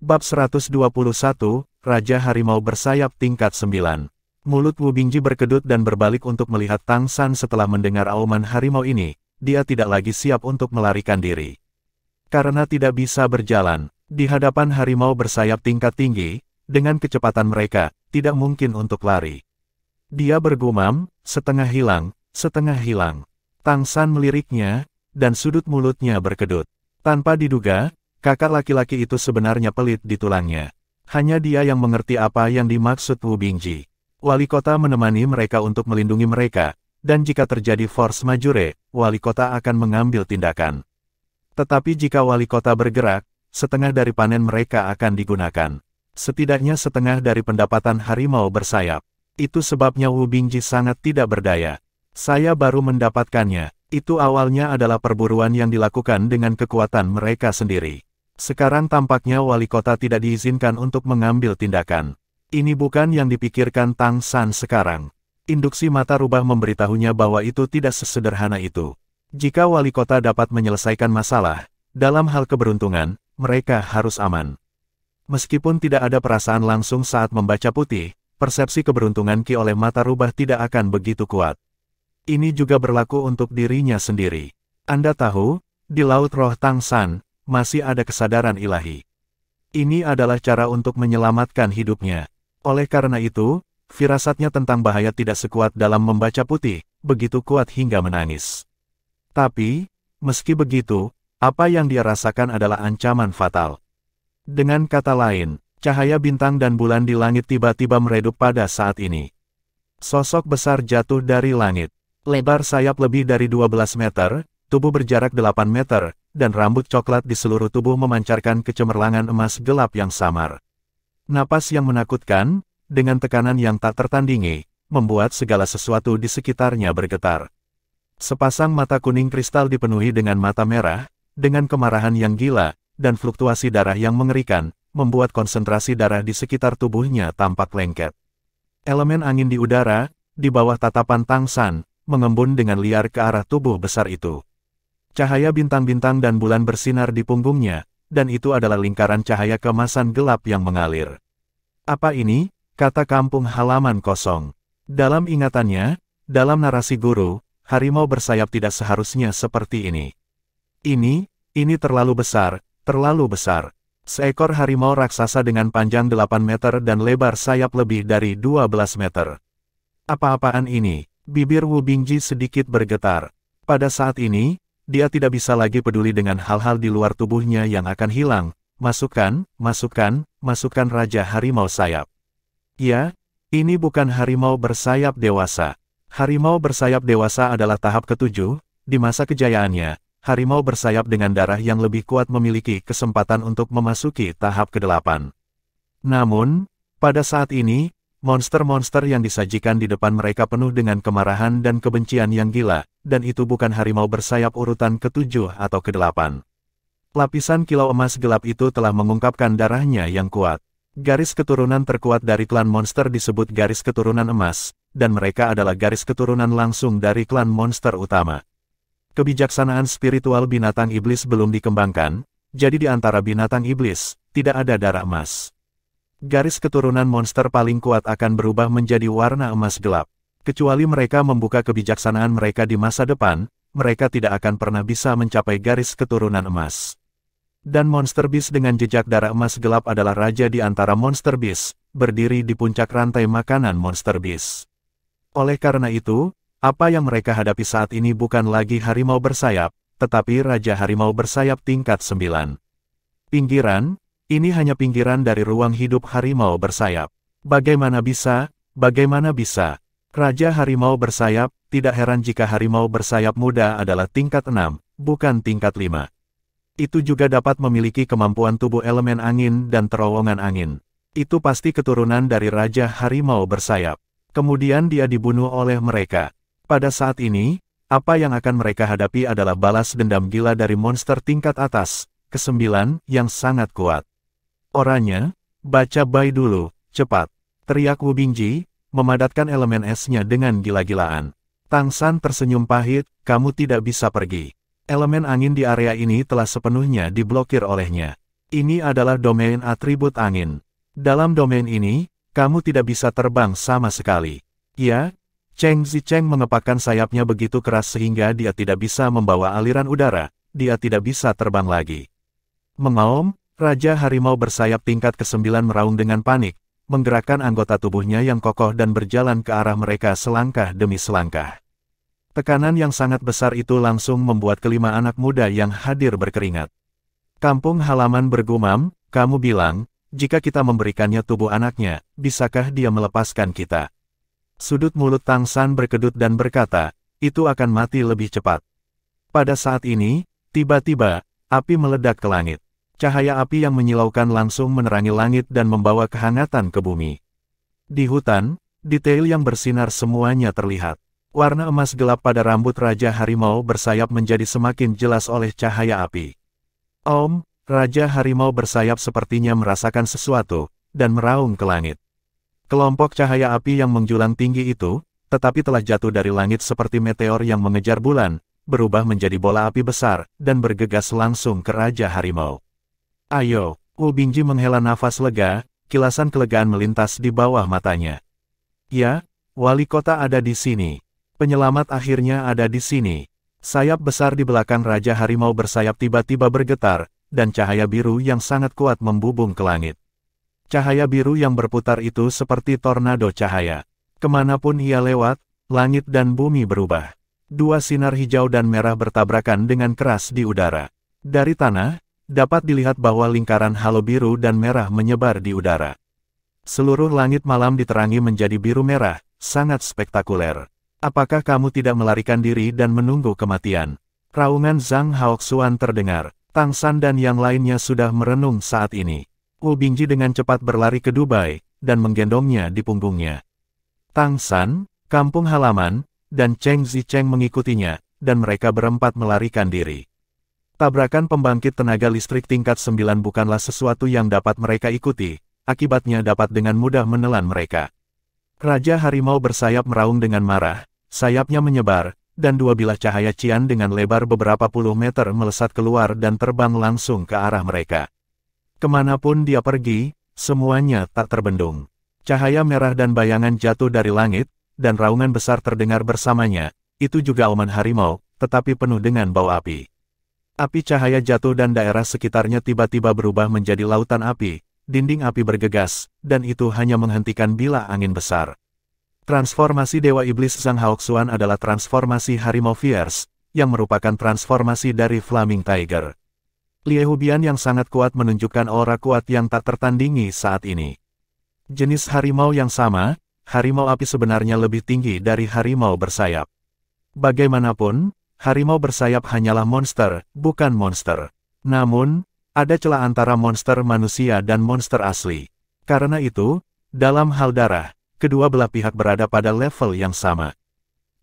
Bab 121, Raja Harimau Bersayap Tingkat 9. Mulut Wu Bingji berkedut dan berbalik untuk melihat Tang San setelah mendengar auman harimau ini. Dia tidak lagi siap untuk melarikan diri. Karena tidak bisa berjalan, di hadapan harimau bersayap tingkat tinggi, dengan kecepatan mereka, tidak mungkin untuk lari. Dia bergumam, setengah hilang, setengah hilang. Tang San meliriknya, dan sudut mulutnya berkedut. Tanpa diduga, kakak laki-laki itu sebenarnya pelit di tulangnya. Hanya dia yang mengerti apa yang dimaksud Wu Bingji. Wali kota menemani mereka untuk melindungi mereka, dan jika terjadi force majeure, wali kota akan mengambil tindakan. Tetapi jika wali kota bergerak, setengah dari panen mereka akan digunakan. Setidaknya setengah dari pendapatan harimau bersayap. Itu sebabnya Wu Bingji sangat tidak berdaya. Saya baru mendapatkannya. Itu awalnya adalah perburuan yang dilakukan dengan kekuatan mereka sendiri. Sekarang tampaknya wali kota tidak diizinkan untuk mengambil tindakan. Ini bukan yang dipikirkan Tang San sekarang. Induksi mata rubah memberitahunya bahwa itu tidak sesederhana itu. Jika wali kota dapat menyelesaikan masalah, dalam hal keberuntungan, mereka harus aman. Meskipun tidak ada perasaan langsung saat membaca putih, persepsi keberuntungan Qi oleh mata rubah tidak akan begitu kuat. Ini juga berlaku untuk dirinya sendiri. Anda tahu, di Laut Roh Tang San, masih ada kesadaran ilahi. Ini adalah cara untuk menyelamatkan hidupnya. Oleh karena itu, firasatnya tentang bahaya tidak sekuat dalam membaca putih, begitu kuat hingga menangis. Tapi, meski begitu, apa yang dia rasakan adalah ancaman fatal. Dengan kata lain, cahaya bintang dan bulan di langit tiba-tiba meredup pada saat ini. Sosok besar jatuh dari langit. Lebar sayap lebih dari 12 meter, tubuh berjarak 8 meter, dan rambut coklat di seluruh tubuh memancarkan kecemerlangan emas gelap yang samar. Napas yang menakutkan, dengan tekanan yang tak tertandingi, membuat segala sesuatu di sekitarnya bergetar. Sepasang mata kuning kristal dipenuhi dengan mata merah, dengan kemarahan yang gila, dan fluktuasi darah yang mengerikan, membuat konsentrasi darah di sekitar tubuhnya tampak lengket. Elemen angin di udara, di bawah tatapan Tang San, mengembun dengan liar ke arah tubuh besar itu. Cahaya bintang-bintang dan bulan bersinar di punggungnya, dan itu adalah lingkaran cahaya keemasan gelap yang mengalir. Apa ini? Kata kampung halaman kosong. Dalam ingatannya, dalam narasi guru, harimau bersayap tidak seharusnya seperti ini. Ini terlalu besar, terlalu besar. Seekor harimau raksasa dengan panjang 8 meter dan lebar sayap lebih dari 12 meter. Apa-apaan ini? Bibir Wu Bingji sedikit bergetar. Pada saat ini, dia tidak bisa lagi peduli dengan hal-hal di luar tubuhnya yang akan hilang. Masukkan Raja Harimau Sayap. Ya, ini bukan harimau bersayap dewasa. Harimau bersayap dewasa adalah tahap ke-7, di masa kejayaannya, harimau bersayap dengan darah yang lebih kuat memiliki kesempatan untuk memasuki tahap ke-8. Namun, pada saat ini, monster-monster yang disajikan di depan mereka penuh dengan kemarahan dan kebencian yang gila, dan itu bukan harimau bersayap urutan ke-7 atau ke-8. Lapisan kilau emas gelap itu telah mengungkapkan darahnya yang kuat. Garis keturunan terkuat dari klan monster disebut garis keturunan emas, dan mereka adalah garis keturunan langsung dari klan monster utama. Kebijaksanaan spiritual binatang iblis belum dikembangkan, jadi di antara binatang iblis, tidak ada darah emas. Garis keturunan monster paling kuat akan berubah menjadi warna emas gelap. Kecuali mereka membuka kebijaksanaan mereka di masa depan, mereka tidak akan pernah bisa mencapai garis keturunan emas. Dan Monster Beast dengan jejak darah emas gelap adalah raja di antara Monster Beast, berdiri di puncak rantai makanan Monster Beast. Oleh karena itu, apa yang mereka hadapi saat ini bukan lagi harimau bersayap, tetapi Raja Harimau Bersayap tingkat 9. Pinggiran, ini hanya pinggiran dari ruang hidup harimau bersayap. Bagaimana bisa? Raja Harimau Bersayap, tidak heran jika harimau bersayap muda adalah tingkat 6, bukan tingkat 5. Itu juga dapat memiliki kemampuan tubuh elemen angin dan terowongan angin. Itu pasti keturunan dari Raja Harimau Bersayap. Kemudian dia dibunuh oleh mereka. Pada saat ini, apa yang akan mereka hadapi adalah balas dendam gila dari monster tingkat atas, ke-9, yang sangat kuat. Orangnya, baca baik dulu, cepat. Teriak Wu Bingji, memadatkan elemen esnya dengan gila-gilaan. Tang San tersenyum pahit, kamu tidak bisa pergi. Elemen angin di area ini telah sepenuhnya diblokir olehnya. Ini adalah domain atribut angin. Dalam domain ini, kamu tidak bisa terbang sama sekali. Ya, Cheng Zicheng mengepakkan sayapnya begitu keras sehingga dia tidak bisa membawa aliran udara, dia tidak bisa terbang lagi. Mengaum, Raja Harimau bersayap tingkat ke-9 meraung dengan panik, menggerakkan anggota tubuhnya yang kokoh dan berjalan ke arah mereka selangkah demi selangkah. Tekanan yang sangat besar itu langsung membuat kelima anak muda yang hadir berkeringat. Kampung halaman bergumam, kamu bilang, jika kita memberikannya tubuh anaknya, bisakah dia melepaskan kita? Sudut mulut Tang San berkedut dan berkata, itu akan mati lebih cepat. Pada saat ini, tiba-tiba, api meledak ke langit. Cahaya api yang menyilaukan langsung menerangi langit dan membawa kehangatan ke bumi. Di hutan, detail yang bersinar semuanya terlihat. Warna emas gelap pada rambut Raja Harimau bersayap menjadi semakin jelas oleh cahaya api. Om, Raja Harimau bersayap sepertinya merasakan sesuatu, dan meraung ke langit. Kelompok cahaya api yang menjulang tinggi itu, tetapi telah jatuh dari langit seperti meteor yang mengejar bulan, berubah menjadi bola api besar, dan bergegas langsung ke Raja Harimau. Ayo, Wu Bingji menghela nafas lega, kilasan kelegaan melintas di bawah matanya. Ya, wali kota ada di sini. Penyelamat akhirnya ada di sini. Sayap besar di belakang Raja Harimau bersayap tiba-tiba bergetar, dan cahaya biru yang sangat kuat membubung ke langit. Cahaya biru yang berputar itu seperti tornado cahaya. Kemanapun ia lewat, langit dan bumi berubah. Dua sinar hijau dan merah bertabrakan dengan keras di udara. Dari tanah, dapat dilihat bahwa lingkaran halo biru dan merah menyebar di udara. Seluruh langit malam diterangi menjadi biru merah, sangat spektakuler. Apakah kamu tidak melarikan diri dan menunggu kematian? Raungan Zhang Haoxuan terdengar. Tang San dan yang lainnya sudah merenung saat ini. Wu Bingji dengan cepat berlari ke Dubai, dan menggendongnya di punggungnya. Tang San, kampung halaman, dan Cheng Zicheng mengikutinya, dan mereka berempat melarikan diri. Tabrakan pembangkit tenaga listrik tingkat 9 bukanlah sesuatu yang dapat mereka ikuti, akibatnya dapat dengan mudah menelan mereka. Raja Harimau bersayap meraung dengan marah, sayapnya menyebar, dan dua bilah cahaya cian dengan lebar beberapa puluh meter melesat keluar dan terbang langsung ke arah mereka. Kemanapun dia pergi, semuanya tak terbendung. Cahaya merah dan bayangan jatuh dari langit, dan raungan besar terdengar bersamanya, itu juga auman harimau, tetapi penuh dengan bau api. Api cahaya jatuh dan daerah sekitarnya tiba-tiba berubah menjadi lautan api, dinding api bergegas, dan itu hanya menghentikan bila angin besar. Transformasi Dewa Iblis Zhang Haoxuan adalah transformasi Harimau Fierce, yang merupakan transformasi dari Flaming Tiger. Liehubian yang sangat kuat menunjukkan aura kuat yang tak tertandingi saat ini. Jenis harimau yang sama, harimau api sebenarnya lebih tinggi dari harimau bersayap. Bagaimanapun, harimau bersayap hanyalah monster, bukan monster. Namun, ada celah antara monster manusia dan monster asli. Karena itu, dalam hal darah, kedua belah pihak berada pada level yang sama.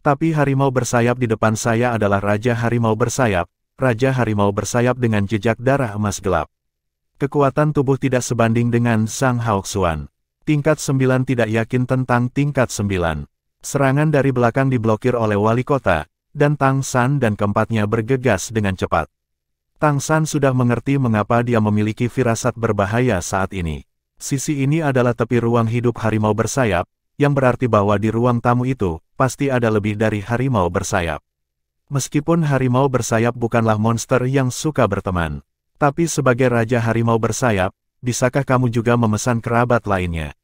Tapi harimau bersayap di depan saya adalah Raja Harimau bersayap, Raja Harimau bersayap dengan jejak darah emas gelap. Kekuatan tubuh tidak sebanding dengan Zhang Haoxuan. Tingkat 9 tidak yakin tentang tingkat 9. Serangan dari belakang diblokir oleh wali kota, dan Tang San dan keempatnya bergegas dengan cepat. Tang San sudah mengerti mengapa dia memiliki firasat berbahaya saat ini. Sisi ini adalah tepi ruang hidup harimau bersayap, yang berarti bahwa di ruang tamu itu, pasti ada lebih dari harimau bersayap. Meskipun harimau bersayap bukanlah monster yang suka berteman. Tapi sebagai Raja Harimau bersayap, bisakah kamu juga memesan kerabat lainnya?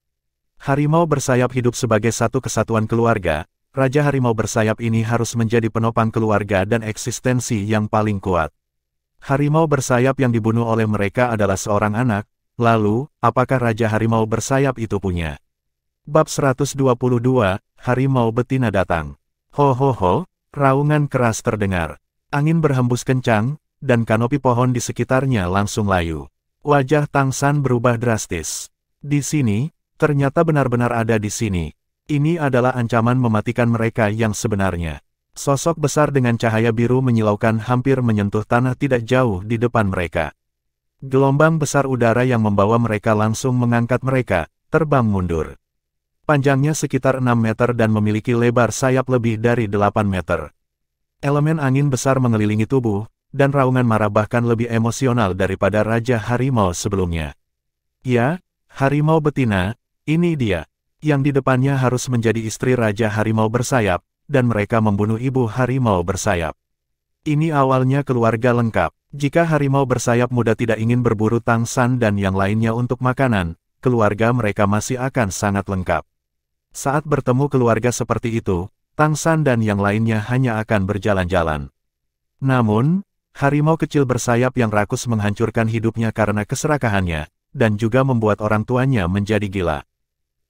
Harimau bersayap hidup sebagai satu kesatuan keluarga, Raja Harimau bersayap ini harus menjadi penopang keluarga dan eksistensi yang paling kuat. Harimau bersayap yang dibunuh oleh mereka adalah seorang anak, lalu, apakah Raja Harimau bersayap itu punya? Bab 122, Harimau betina datang. Ho ho ho, raungan keras terdengar. Angin berhembus kencang, dan kanopi pohon di sekitarnya langsung layu. Wajah Tang San berubah drastis. Di sini, ternyata benar-benar ada di sini. Ini adalah ancaman mematikan mereka yang sebenarnya. Sosok besar dengan cahaya biru menyilaukan hampir menyentuh tanah tidak jauh di depan mereka. Gelombang besar udara yang membawa mereka langsung mengangkat mereka, terbang mundur. Panjangnya sekitar 6 meter dan memiliki lebar sayap lebih dari 8 meter. Elemen angin besar mengelilingi tubuh, dan raungan marah bahkan lebih emosional daripada Raja Harimau sebelumnya. Ya, harimau betina, ini dia. Yang di depannya harus menjadi istri Raja Harimau Bersayap, dan mereka membunuh ibu harimau bersayap. Ini awalnya keluarga lengkap. Jika harimau bersayap muda tidak ingin berburu Tang San dan yang lainnya untuk makanan, keluarga mereka masih akan sangat lengkap. Saat bertemu keluarga seperti itu, Tang San dan yang lainnya hanya akan berjalan-jalan. Namun, harimau kecil bersayap yang rakus menghancurkan hidupnya karena keserakahannya, dan juga membuat orang tuanya menjadi gila.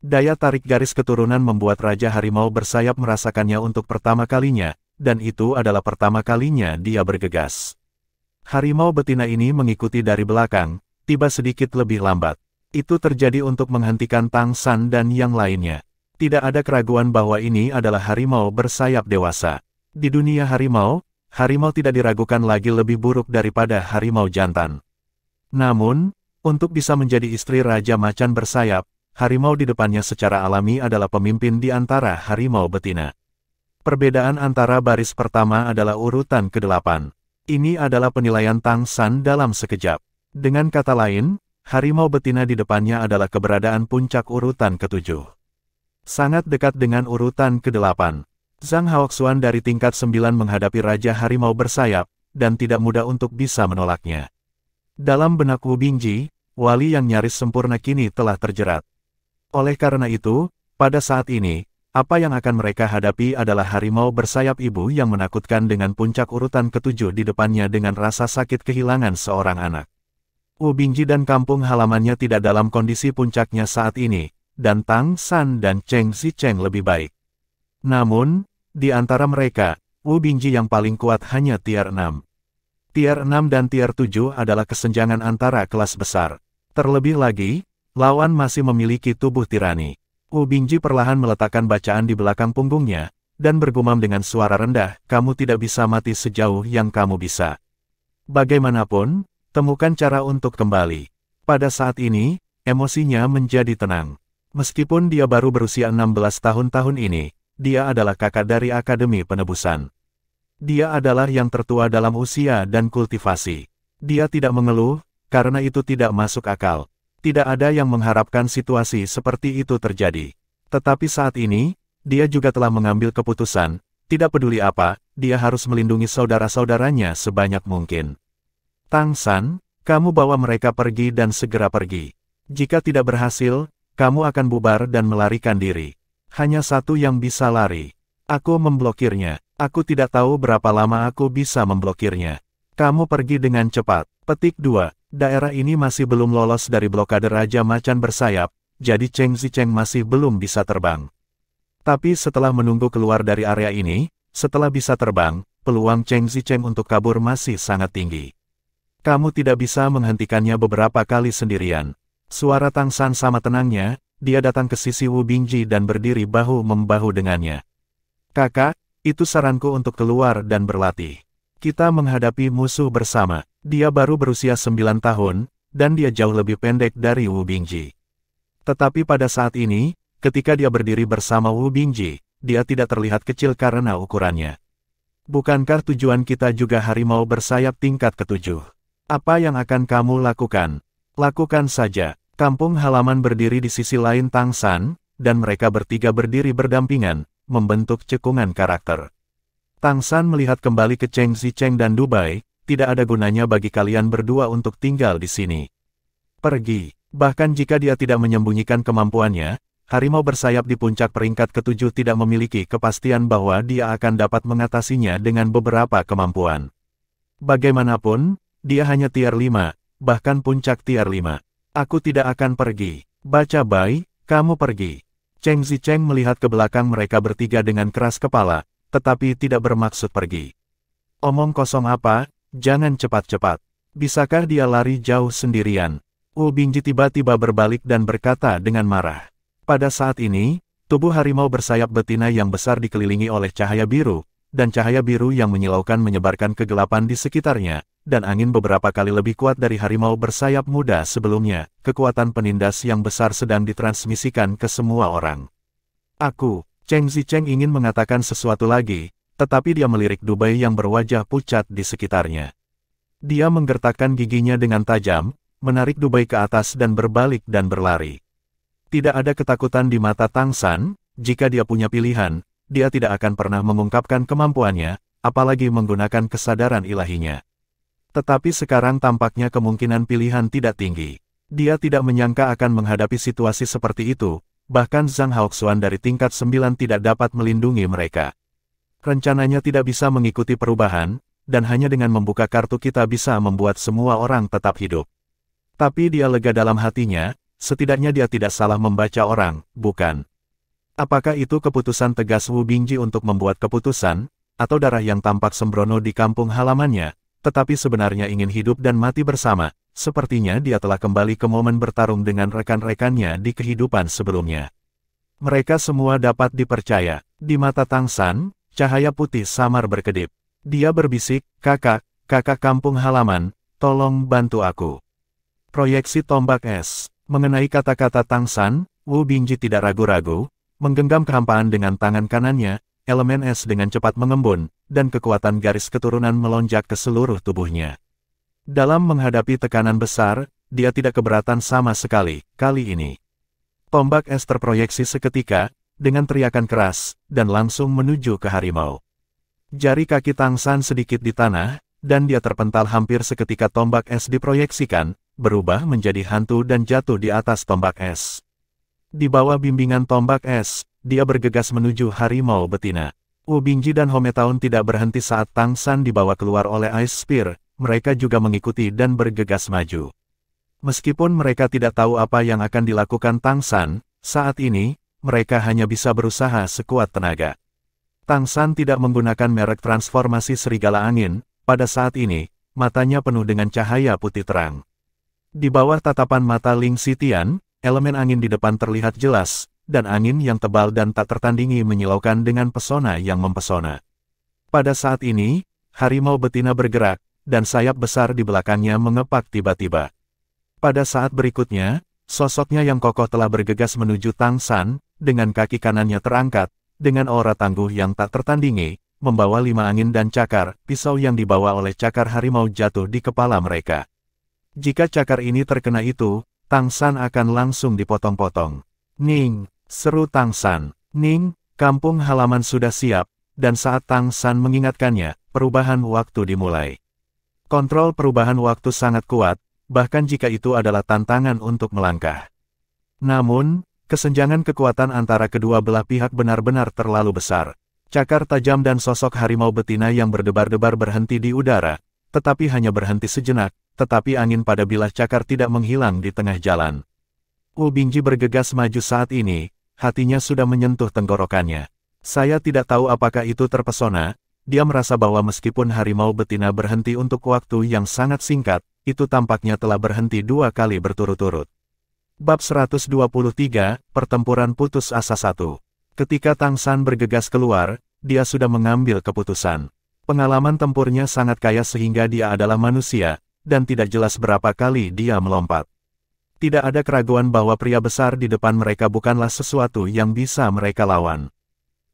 Daya tarik garis keturunan membuat Raja Harimau Bersayap merasakannya untuk pertama kalinya, dan itu adalah pertama kalinya dia bergegas. Harimau betina ini mengikuti dari belakang, tiba sedikit lebih lambat. Itu terjadi untuk menghentikan Tang San dan yang lainnya. Tidak ada keraguan bahwa ini adalah harimau bersayap dewasa. Di dunia harimau, harimau tidak diragukan lagi lebih buruk daripada harimau jantan. Namun, untuk bisa menjadi istri Raja Macan Bersayap, harimau di depannya secara alami adalah pemimpin di antara harimau betina. Perbedaan antara baris pertama adalah urutan ke-8. Ini adalah penilaian Tang San dalam sekejap. Dengan kata lain, harimau betina di depannya adalah keberadaan puncak urutan ke-7. Sangat dekat dengan urutan ke-8. Zhang Haoxuan dari tingkat 9 menghadapi Raja Harimau Bersayap, dan tidak mudah untuk bisa menolaknya. Dalam benak Wu Bingji, wali yang nyaris sempurna kini telah terjerat. Oleh karena itu, pada saat ini, apa yang akan mereka hadapi adalah harimau bersayap ibu yang menakutkan dengan puncak urutan ke-7 di depannya dengan rasa sakit kehilangan seorang anak. Wu Bingji dan kampung halamannya tidak dalam kondisi puncaknya saat ini, dan Tang San dan Cheng Zicheng lebih baik. Namun, di antara mereka, Wu Bingji yang paling kuat hanya tier 6. Tier 6 dan tier 7 adalah kesenjangan antara kelas besar. Terlebih lagi, lawan masih memiliki tubuh tirani. Wu Bingji perlahan meletakkan bacaan di belakang punggungnya, dan bergumam dengan suara rendah, kamu tidak bisa mati sejauh yang kamu bisa. Bagaimanapun, temukan cara untuk kembali. Pada saat ini, emosinya menjadi tenang. Meskipun dia baru berusia 16 tahun ini, dia adalah kakak dari Akademi Penebusan. Dia adalah yang tertua dalam usia dan kultivasi. Dia tidak mengeluh, karena itu tidak masuk akal. Tidak ada yang mengharapkan situasi seperti itu terjadi. Tetapi saat ini, dia juga telah mengambil keputusan, tidak peduli apa, dia harus melindungi saudara-saudaranya sebanyak mungkin. Tang San, kamu bawa mereka pergi dan segera pergi. Jika tidak berhasil, kamu akan bubar dan melarikan diri. Hanya satu yang bisa lari. Aku memblokirnya. Aku tidak tahu berapa lama aku bisa memblokirnya. Kamu pergi dengan cepat. Petik 2. Daerah ini masih belum lolos dari blokade Raja Macan Bersayap, jadi Cheng Zicheng masih belum bisa terbang. Tapi setelah menunggu keluar dari area ini, setelah bisa terbang, peluang Cheng Zicheng untuk kabur masih sangat tinggi. Kamu tidak bisa menghentikannya beberapa kali sendirian. Suara Tang San sama tenangnya, dia datang ke sisi Wu Bingji dan berdiri bahu-membahu dengannya. Kakak, itu saranku untuk keluar dan berlatih. Kita menghadapi musuh bersama. Dia baru berusia 9 tahun, dan dia jauh lebih pendek dari Wu Bingji. Tetapi pada saat ini, ketika dia berdiri bersama Wu Bingji, dia tidak terlihat kecil karena ukurannya. Bukankah tujuan kita juga harimau bersayap tingkat ke-7? Apa yang akan kamu lakukan? Lakukan saja. Kampung halaman berdiri di sisi lain Tang San, dan mereka bertiga berdiri berdampingan, membentuk cekungan karakter. Tang San melihat kembali ke Cheng Zicheng dan Dubai, tidak ada gunanya bagi kalian berdua untuk tinggal di sini. Pergi. Bahkan jika dia tidak menyembunyikan kemampuannya, harimau bersayap di puncak peringkat ke-7 tidak memiliki kepastian bahwa dia akan dapat mengatasinya dengan beberapa kemampuan. Bagaimanapun, dia hanya tier 5, bahkan puncak tier 5. Aku tidak akan pergi. Baca Bai, kamu pergi. Cheng Zicheng melihat ke belakang mereka bertiga dengan keras kepala, tetapi tidak bermaksud pergi. Omong kosong apa? Jangan cepat-cepat. Bisakah dia lari jauh sendirian? Wu Bingji tiba-tiba berbalik dan berkata dengan marah. Pada saat ini, tubuh harimau bersayap betina yang besar dikelilingi oleh cahaya biru, dan cahaya biru yang menyilaukan menyebarkan kegelapan di sekitarnya, dan angin beberapa kali lebih kuat dari harimau bersayap muda sebelumnya. Kekuatan penindas yang besar sedang ditransmisikan ke semua orang. Cheng Zicheng ingin mengatakan sesuatu lagi, tetapi dia melirik Dubai yang berwajah pucat di sekitarnya. Dia menggertakkan giginya dengan tajam, menarik Dubai ke atas dan berbalik dan berlari. Tidak ada ketakutan di mata Tang San, jika dia punya pilihan, dia tidak akan pernah mengungkapkan kemampuannya, apalagi menggunakan kesadaran ilahinya. Tetapi sekarang tampaknya kemungkinan pilihan tidak tinggi. Dia tidak menyangka akan menghadapi situasi seperti itu, bahkan Zhang Haoxuan dari tingkat 9 tidak dapat melindungi mereka. Rencananya tidak bisa mengikuti perubahan, dan hanya dengan membuka kartu kita bisa membuat semua orang tetap hidup. Tapi dia lega dalam hatinya, setidaknya dia tidak salah membaca orang, bukan? Apakah itu keputusan tegas Wu Bingji untuk membuat keputusan, atau darah yang tampak sembrono di kampung halamannya, tetapi sebenarnya ingin hidup dan mati bersama? Sepertinya dia telah kembali ke momen bertarung dengan rekan-rekannya di kehidupan sebelumnya. Mereka semua dapat dipercaya. Di mata Tang San, cahaya putih samar berkedip. Dia berbisik, kakak kampung halaman, tolong bantu aku. Proyeksi tombak es. Mengenai kata-kata Tang San, Wu Bingji tidak ragu-ragu, menggenggam kehampaan dengan tangan kanannya, elemen es dengan cepat mengembun, dan kekuatan garis keturunan melonjak ke seluruh tubuhnya. Dalam menghadapi tekanan besar, dia tidak keberatan sama sekali, kali ini. Tombak es terproyeksi seketika, dengan teriakan keras, dan langsung menuju ke harimau. Jari kaki Tang San sedikit di tanah, dan dia terpental hampir seketika tombak es diproyeksikan, berubah menjadi hantu dan jatuh di atas tombak es. Di bawah bimbingan tombak es, dia bergegas menuju harimau betina. Wu Bingji dan Home Taun tidak berhenti saat Tang San dibawa keluar oleh Ice Spear, mereka juga mengikuti dan bergegas maju. Meskipun mereka tidak tahu apa yang akan dilakukan Tang San, saat ini, mereka hanya bisa berusaha sekuat tenaga. Tang San tidak menggunakan merek transformasi serigala angin, pada saat ini, matanya penuh dengan cahaya putih terang. Di bawah tatapan mata Ling Xitian, elemen angin di depan terlihat jelas, dan angin yang tebal dan tak tertandingi menyilaukan dengan pesona yang mempesona. Pada saat ini, harimau betina bergerak, dan sayap besar di belakangnya mengepak tiba-tiba. Pada saat berikutnya, sosoknya yang kokoh telah bergegas menuju Tang San, dengan kaki kanannya terangkat, dengan aura tangguh yang tak tertandingi, membawa 5 angin dan cakar, pisau yang dibawa oleh cakar harimau jatuh di kepala mereka. Jika cakar ini terkena itu, Tang San akan langsung dipotong-potong. Ning, seru Tang San. Ning, kampung halaman sudah siap, dan saat Tang San mengingatkannya, perubahan waktu dimulai. Kontrol perubahan waktu sangat kuat, bahkan jika itu adalah tantangan untuk melangkah. Namun, kesenjangan kekuatan antara kedua belah pihak benar-benar terlalu besar. Cakar tajam dan sosok harimau betina yang berdebar-debar berhenti di udara, tetapi hanya berhenti sejenak, tetapi angin pada bilah cakar tidak menghilang di tengah jalan. Wu Bingji bergegas maju saat ini, hatinya sudah menyentuh tenggorokannya. Saya tidak tahu apakah itu terpesona, dia merasa bahwa meskipun harimau betina berhenti untuk waktu yang sangat singkat, itu tampaknya telah berhenti 2 kali berturut-turut. Bab 123, Pertempuran Putus Asa 1. Ketika Tang San bergegas keluar, dia sudah mengambil keputusan. Pengalaman tempurnya sangat kaya sehingga dia adalah manusia, dan tidak jelas berapa kali dia melompat. Tidak ada keraguan bahwa pria besar di depan mereka bukanlah sesuatu yang bisa mereka lawan.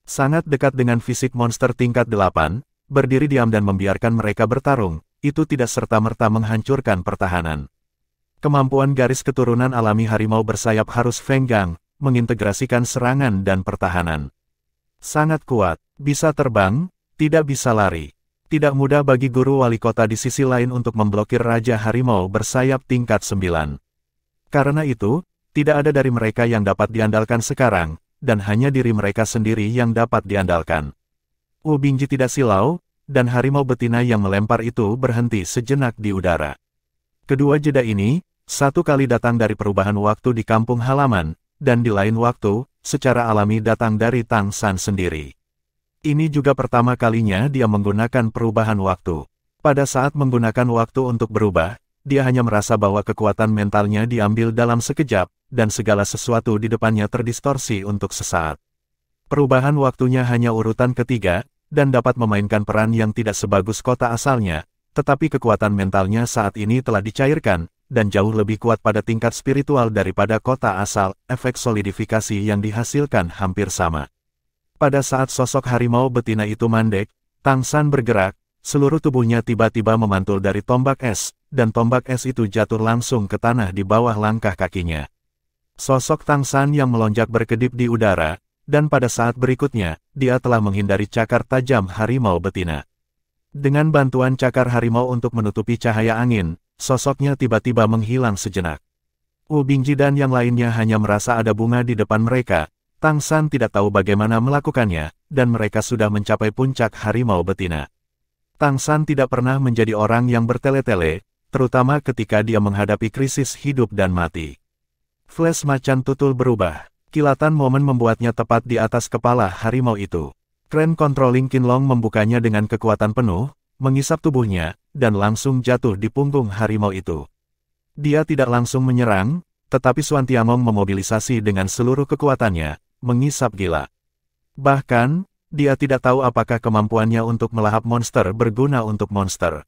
Sangat dekat dengan fisik monster tingkat 8, berdiri diam dan membiarkan mereka bertarung, itu tidak serta-merta menghancurkan pertahanan. Kemampuan garis keturunan alami harimau bersayap harus Feng Gang, mengintegrasikan serangan dan pertahanan. Sangat kuat, bisa terbang, tidak bisa lari. Tidak mudah bagi guru wali kota di sisi lain untuk memblokir Raja Harimau bersayap tingkat 9. Karena itu, tidak ada dari mereka yang dapat diandalkan sekarang, dan hanya diri mereka sendiri yang dapat diandalkan. Wu Bingji tidak silau, dan harimau betina yang melempar itu berhenti sejenak di udara. Kedua jeda ini, satu kali datang dari perubahan waktu di kampung halaman, dan di lain waktu, secara alami datang dari Tang San sendiri. Ini juga pertama kalinya dia menggunakan perubahan waktu. Pada saat menggunakan waktu untuk berubah, dia hanya merasa bahwa kekuatan mentalnya diambil dalam sekejap, dan segala sesuatu di depannya terdistorsi untuk sesaat. Perubahan waktunya hanya urutan ketiga, dan dapat memainkan peran yang tidak sebagus kota asalnya, tetapi kekuatan mentalnya saat ini telah dicairkan, dan jauh lebih kuat pada tingkat spiritual daripada kota asal, efek solidifikasi yang dihasilkan hampir sama. Pada saat sosok harimau betina itu mandek, Tang San bergerak, seluruh tubuhnya tiba-tiba memantul dari tombak es, dan tombak es itu jatuh langsung ke tanah di bawah langkah kakinya. Sosok Tang San yang melonjak berkedip di udara, dan pada saat berikutnya, dia telah menghindari cakar tajam harimau betina. Dengan bantuan cakar harimau untuk menutupi cahaya angin, sosoknya tiba-tiba menghilang sejenak. Wu Bingji dan yang lainnya hanya merasa ada bunga di depan mereka. Tang San tidak tahu bagaimana melakukannya, dan mereka sudah mencapai puncak harimau betina. Tang San tidak pernah menjadi orang yang bertele-tele, terutama ketika dia menghadapi krisis hidup dan mati. Flash macan tutul berubah. Kilatan momen membuatnya tepat di atas kepala harimau itu. Kren controlling Qinlong membukanya dengan kekuatan penuh, mengisap tubuhnya, dan langsung jatuh di punggung harimau itu. Dia tidak langsung menyerang, tetapi Xuan Tiangong memobilisasi dengan seluruh kekuatannya, mengisap gila. Bahkan, dia tidak tahu apakah kemampuannya untuk melahap monster berguna untuk monster.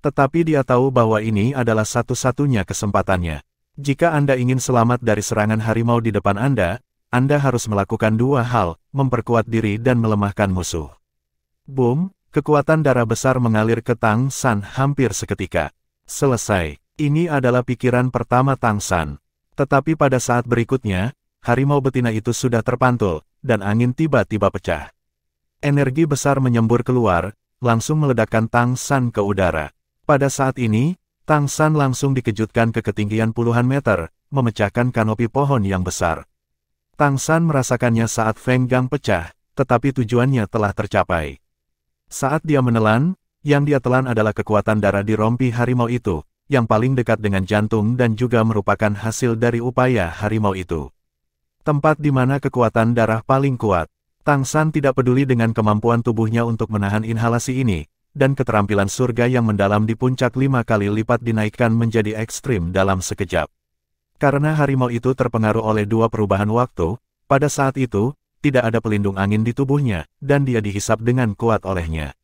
Tetapi dia tahu bahwa ini adalah satu-satunya kesempatannya. Jika Anda ingin selamat dari serangan harimau di depan Anda harus melakukan dua hal, memperkuat diri dan melemahkan musuh. Boom, kekuatan darah besar mengalir ke Tang San hampir seketika. Selesai. Ini adalah pikiran pertama Tang San. Tetapi pada saat berikutnya, harimau betina itu sudah terpantul, dan angin tiba-tiba pecah. Energi besar menyembur keluar, langsung meledakkan Tang San ke udara. Pada saat ini, Tang San langsung dikejutkan ke ketinggian puluhan meter, memecahkan kanopi pohon yang besar. Tang San merasakannya saat Feng Gang pecah, tetapi tujuannya telah tercapai. Saat dia menelan, yang dia telan adalah kekuatan darah di rompi harimau itu, yang paling dekat dengan jantung dan juga merupakan hasil dari upaya harimau itu. Tempat di mana kekuatan darah paling kuat. Tang San tidak peduli dengan kemampuan tubuhnya untuk menahan inhalasi ini, dan keterampilan surga yang mendalam di puncak 5 kali lipat dinaikkan menjadi ekstrim dalam sekejap. Karena harimau itu terpengaruh oleh dua perubahan waktu, pada saat itu, tidak ada pelindung angin di tubuhnya, dan dia dihisap dengan kuat olehnya.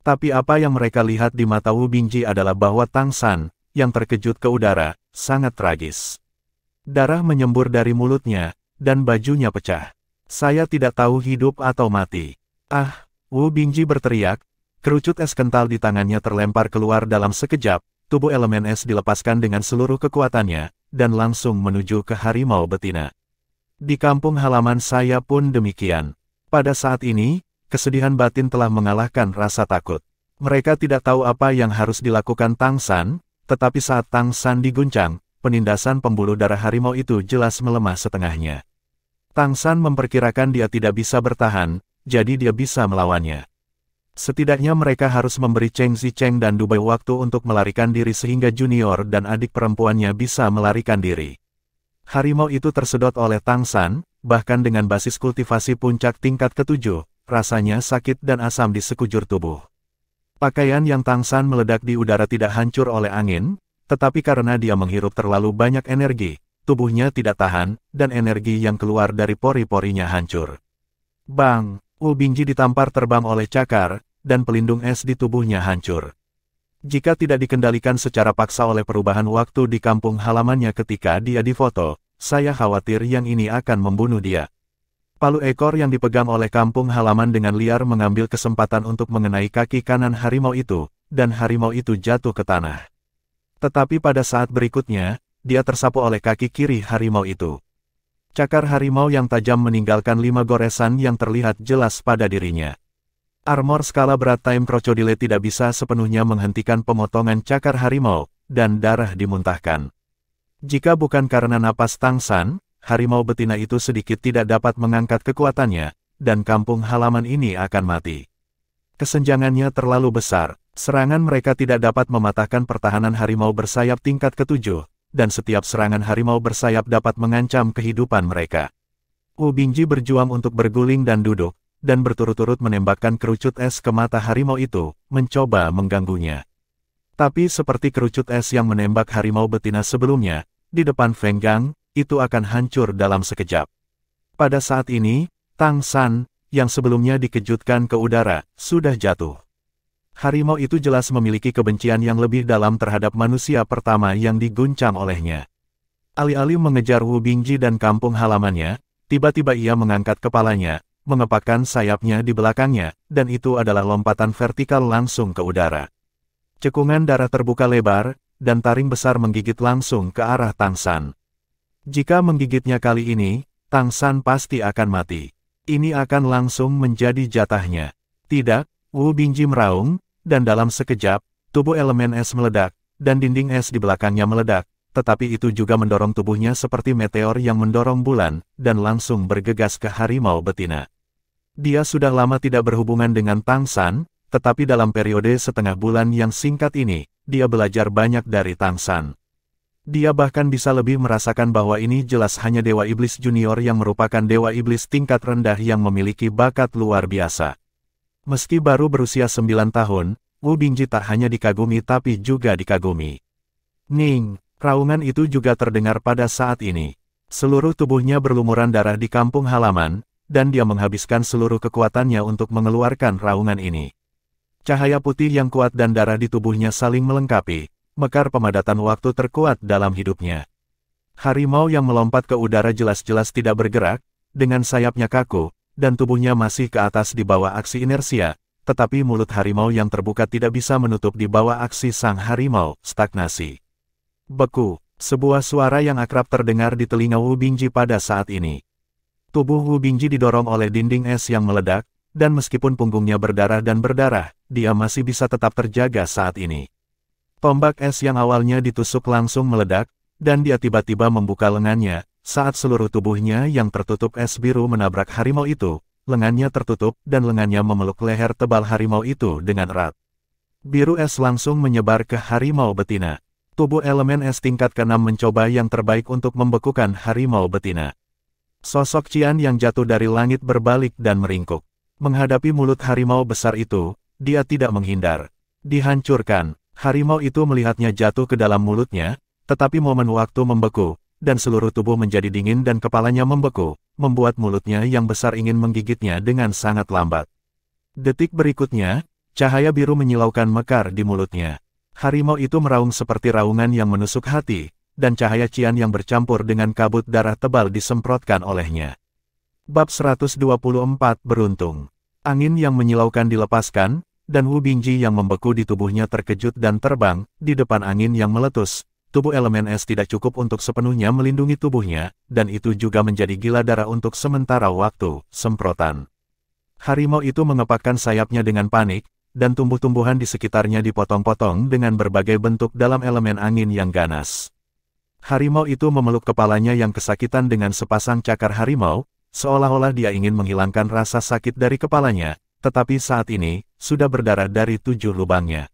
Tapi apa yang mereka lihat di mata Wu Bingji adalah bahwa Tang San, yang terkejut ke udara, sangat tragis. Darah menyembur dari mulutnya, dan bajunya pecah. Saya tidak tahu hidup atau mati. Ah, Wu Bingji berteriak, kerucut es kental di tangannya terlempar keluar dalam sekejap, tubuh elemen es dilepaskan dengan seluruh kekuatannya, dan langsung menuju ke harimau betina. Di kampung halaman saya pun demikian. Pada saat ini, kesedihan batin telah mengalahkan rasa takut. Mereka tidak tahu apa yang harus dilakukan Tang San, tetapi saat Tang San diguncang, penindasan pembuluh darah harimau itu jelas melemah setengahnya. Tang San memperkirakan dia tidak bisa bertahan, jadi dia bisa melawannya. Setidaknya mereka harus memberi Cheng Zicheng dan Dubai waktu untuk melarikan diri sehingga junior dan adik perempuannya bisa melarikan diri. Harimau itu tersedot oleh Tang San, bahkan dengan basis kultivasi puncak tingkat ke-7, rasanya sakit dan asam di sekujur tubuh. Pakaian yang Tang San meledak di udara tidak hancur oleh angin, tetapi karena dia menghirup terlalu banyak energi, tubuhnya tidak tahan, dan energi yang keluar dari pori-porinya hancur. Bang! Wu Bingji ditampar terbang oleh cakar, dan pelindung es di tubuhnya hancur. Jika tidak dikendalikan secara paksa oleh perubahan waktu di kampung halamannya ketika dia difoto, saya khawatir yang ini akan membunuh dia. Palu ekor yang dipegang oleh kampung halaman dengan liar mengambil kesempatan untuk mengenai kaki kanan harimau itu, dan harimau itu jatuh ke tanah. Tetapi pada saat berikutnya, dia tersapu oleh kaki kiri harimau itu. Cakar harimau yang tajam meninggalkan 5 goresan yang terlihat jelas pada dirinya. Armor skala berat Time Crocodile tidak bisa sepenuhnya menghentikan pemotongan cakar harimau, dan darah dimuntahkan. Jika bukan karena napas Tang San, harimau betina itu sedikit tidak dapat mengangkat kekuatannya, dan kampung halaman ini akan mati. Kesenjangannya terlalu besar, serangan mereka tidak dapat mematahkan pertahanan harimau bersayap tingkat ke-7, dan setiap serangan harimau bersayap dapat mengancam kehidupan mereka. Wu Bingji berjuang untuk berguling dan duduk, dan berturut-turut menembakkan kerucut es ke mata harimau itu, mencoba mengganggunya. Tapi seperti kerucut es yang menembak harimau betina sebelumnya, di depan Feng Gang, itu akan hancur dalam sekejap. Pada saat ini, Tang San, yang sebelumnya dikejutkan ke udara, sudah jatuh. Harimau itu jelas memiliki kebencian yang lebih dalam terhadap manusia pertama yang diguncang olehnya. Alih-alih mengejar Wu Bingji dan kampung halamannya, tiba-tiba ia mengangkat kepalanya, mengepakkan sayapnya di belakangnya, dan itu adalah lompatan vertikal langsung ke udara. Cekungan darah terbuka lebar, dan taring besar menggigit langsung ke arah Tang San. Jika menggigitnya kali ini, Tang San pasti akan mati. Ini akan langsung menjadi jatahnya. Tidak, Wu Bingji meraung, dan dalam sekejap, tubuh elemen es meledak, dan dinding es di belakangnya meledak, tetapi itu juga mendorong tubuhnya seperti meteor yang mendorong bulan, dan langsung bergegas ke harimau betina. Dia sudah lama tidak berhubungan dengan Tang San, tetapi dalam periode setengah bulan yang singkat ini, dia belajar banyak dari Tang San. Dia bahkan bisa lebih merasakan bahwa ini jelas hanya Dewa Iblis Junior yang merupakan Dewa Iblis tingkat rendah yang memiliki bakat luar biasa. Meski baru berusia 9 tahun, Wu Bingji tak hanya dikagumi tapi juga dikagumi. Ning, raungan itu juga terdengar pada saat ini. Seluruh tubuhnya berlumuran darah di kampung halaman, dan dia menghabiskan seluruh kekuatannya untuk mengeluarkan raungan ini. Cahaya putih yang kuat dan darah di tubuhnya saling melengkapi, mekar pemadatan waktu terkuat dalam hidupnya. Harimau yang melompat ke udara jelas-jelas tidak bergerak, dengan sayapnya kaku, dan tubuhnya masih ke atas di bawah aksi inersia, tetapi mulut harimau yang terbuka tidak bisa menutup di bawah aksi sang harimau, stagnasi. Beku, sebuah suara yang akrab terdengar di telinga Wu Bingji pada saat ini. Tubuh Wu Bingji didorong oleh dinding es yang meledak, dan meskipun punggungnya berdarah dan berdarah, dia masih bisa tetap terjaga saat ini. Tombak es yang awalnya ditusuk langsung meledak, dan dia tiba-tiba membuka lengannya, saat seluruh tubuhnya yang tertutup es biru menabrak harimau itu, lengannya tertutup dan lengannya memeluk leher tebal harimau itu dengan erat. Biru es langsung menyebar ke harimau betina. Tubuh elemen es tingkat ke-6 mencoba yang terbaik untuk membekukan harimau betina. Sosok Qian yang jatuh dari langit berbalik dan meringkuk. Menghadapi mulut harimau besar itu, dia tidak menghindar. Dihancurkan, harimau itu melihatnya jatuh ke dalam mulutnya, tetapi momen waktu membeku, dan seluruh tubuh menjadi dingin dan kepalanya membeku, membuat mulutnya yang besar ingin menggigitnya dengan sangat lambat. Detik berikutnya, cahaya biru menyilaukan mekar di mulutnya. Harimau itu meraung seperti raungan yang menusuk hati, dan cahaya Qian yang bercampur dengan kabut darah tebal disemprotkan olehnya. Bab 124 Beruntung. Angin yang menyilaukan dilepaskan, dan Wu Bingji yang membeku di tubuhnya terkejut dan terbang, di depan angin yang meletus. Tubuh elemen es tidak cukup untuk sepenuhnya melindungi tubuhnya, dan itu juga menjadi gila darah untuk sementara waktu, semprotan. Harimau itu mengepakkan sayapnya dengan panik, dan tumbuh-tumbuhan di sekitarnya dipotong-potong dengan berbagai bentuk dalam elemen angin yang ganas. Harimau itu memeluk kepalanya yang kesakitan dengan sepasang cakar harimau, seolah-olah dia ingin menghilangkan rasa sakit dari kepalanya, tetapi saat ini, sudah berdarah dari 7 lubangnya.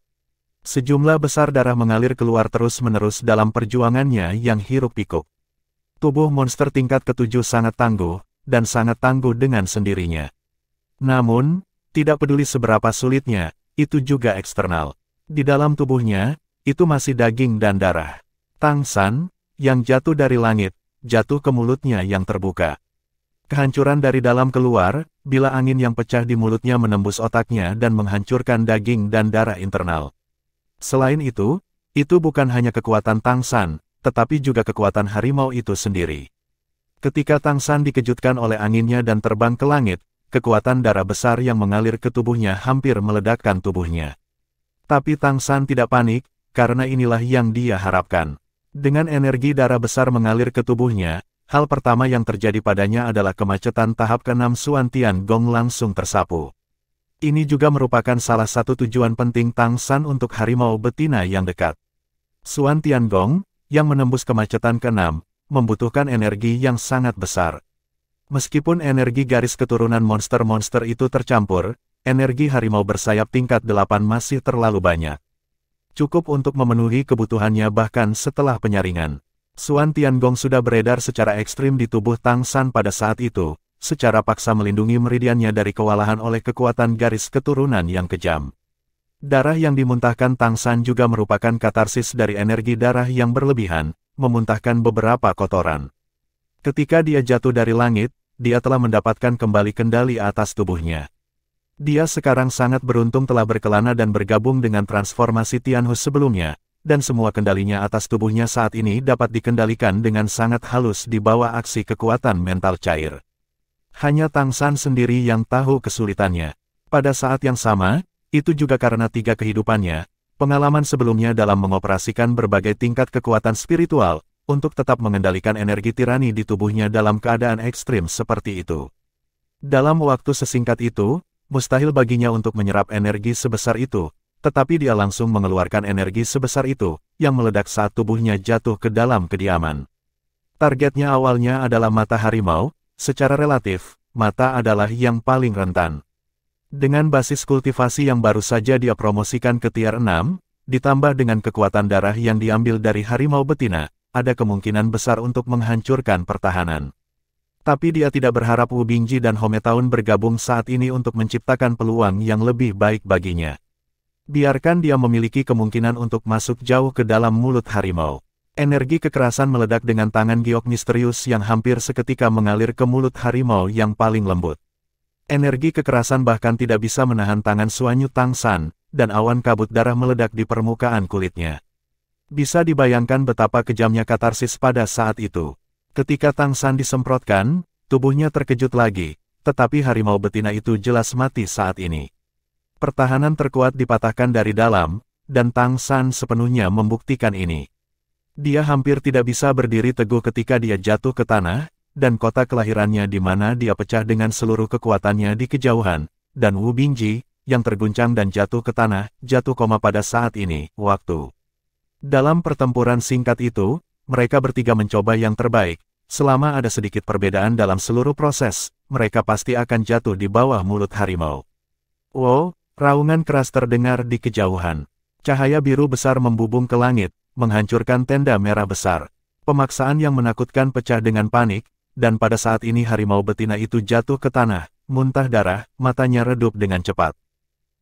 Sejumlah besar darah mengalir keluar terus-menerus dalam perjuangannya yang hiruk-pikuk. Tubuh monster tingkat ke-7 sangat tangguh, dan sangat tangguh dengan sendirinya. Namun, tidak peduli seberapa sulitnya, itu juga eksternal. Di dalam tubuhnya, itu masih daging dan darah. Tang San, yang jatuh dari langit, jatuh ke mulutnya yang terbuka. Kehancuran dari dalam keluar, bila angin yang pecah di mulutnya menembus otaknya dan menghancurkan daging dan darah internal. Selain itu bukan hanya kekuatan Tang San, tetapi juga kekuatan harimau itu sendiri. Ketika Tang San dikejutkan oleh anginnya dan terbang ke langit, kekuatan darah besar yang mengalir ke tubuhnya hampir meledakkan tubuhnya. Tapi Tang San tidak panik, karena inilah yang dia harapkan. Dengan energi darah besar mengalir ke tubuhnya, hal pertama yang terjadi padanya adalah kemacetan tahap ke-6 Xuan Tiangong langsung tersapu. Ini juga merupakan salah satu tujuan penting Tang San untuk harimau betina yang dekat. Xuan Tiangong, yang menembus kemacetan ke-6, membutuhkan energi yang sangat besar. Meskipun energi garis keturunan monster-monster itu tercampur, energi harimau bersayap tingkat 8 masih terlalu banyak. Cukup untuk memenuhi kebutuhannya bahkan setelah penyaringan. Xuan Tiangong sudah beredar secara ekstrim di tubuh Tang San pada saat itu, secara paksa melindungi meridiannya dari kewalahan oleh kekuatan garis keturunan yang kejam. Darah yang dimuntahkan Tang San juga merupakan katarsis dari energi darah yang berlebihan, memuntahkan beberapa kotoran. Ketika dia jatuh dari langit, dia telah mendapatkan kembali kendali atas tubuhnya. Dia sekarang sangat beruntung telah berkelana dan bergabung dengan transformasi Tianhu sebelumnya, dan semua kendalinya atas tubuhnya saat ini dapat dikendalikan dengan sangat halus di bawah aksi kekuatan mental cair. Hanya Tang San sendiri yang tahu kesulitannya. Pada saat yang sama, itu juga karena 3 kehidupannya, pengalaman sebelumnya dalam mengoperasikan berbagai tingkat kekuatan spiritual, untuk tetap mengendalikan energi tirani di tubuhnya dalam keadaan ekstrim seperti itu. Dalam waktu sesingkat itu, mustahil baginya untuk menyerap energi sebesar itu, tetapi dia langsung mengeluarkan energi sebesar itu, yang meledak saat tubuhnya jatuh ke dalam kediaman. Targetnya awalnya adalah mata harimau, secara relatif, mata adalah yang paling rentan. Dengan basis kultivasi yang baru saja dia promosikan ke tier 6, ditambah dengan kekuatan darah yang diambil dari harimau betina, ada kemungkinan besar untuk menghancurkan pertahanan. Tapi dia tidak berharap Wu Bingji dan Home Taun bergabung saat ini untuk menciptakan peluang yang lebih baik baginya. Biarkan dia memiliki kemungkinan untuk masuk jauh ke dalam mulut harimau. Energi kekerasan meledak dengan tangan giok misterius yang hampir seketika mengalir ke mulut harimau yang paling lembut. Energi kekerasan bahkan tidak bisa menahan tangan Suanyu Tang San, dan awan kabut darah meledak di permukaan kulitnya. Bisa dibayangkan betapa kejamnya katarsis pada saat itu. Ketika Tang San disemprotkan, tubuhnya terkejut lagi, tetapi harimau betina itu jelas mati saat ini. Pertahanan terkuat dipatahkan dari dalam, dan Tang San sepenuhnya membuktikan ini. Dia hampir tidak bisa berdiri teguh ketika dia jatuh ke tanah, dan kota kelahirannya di mana dia pecah dengan seluruh kekuatannya di kejauhan, dan Wu Bingji, yang terguncang dan jatuh ke tanah, jatuh koma pada saat ini, waktu. Dalam pertempuran singkat itu, mereka bertiga mencoba yang terbaik. Selama ada sedikit perbedaan dalam seluruh proses, mereka pasti akan jatuh di bawah mulut harimau. Wow, raungan keras terdengar di kejauhan. Cahaya biru besar membubung ke langit, menghancurkan tenda merah besar. Pemaksaan yang menakutkan pecah dengan panik, dan pada saat ini harimau betina itu jatuh ke tanah, muntah darah, matanya redup dengan cepat.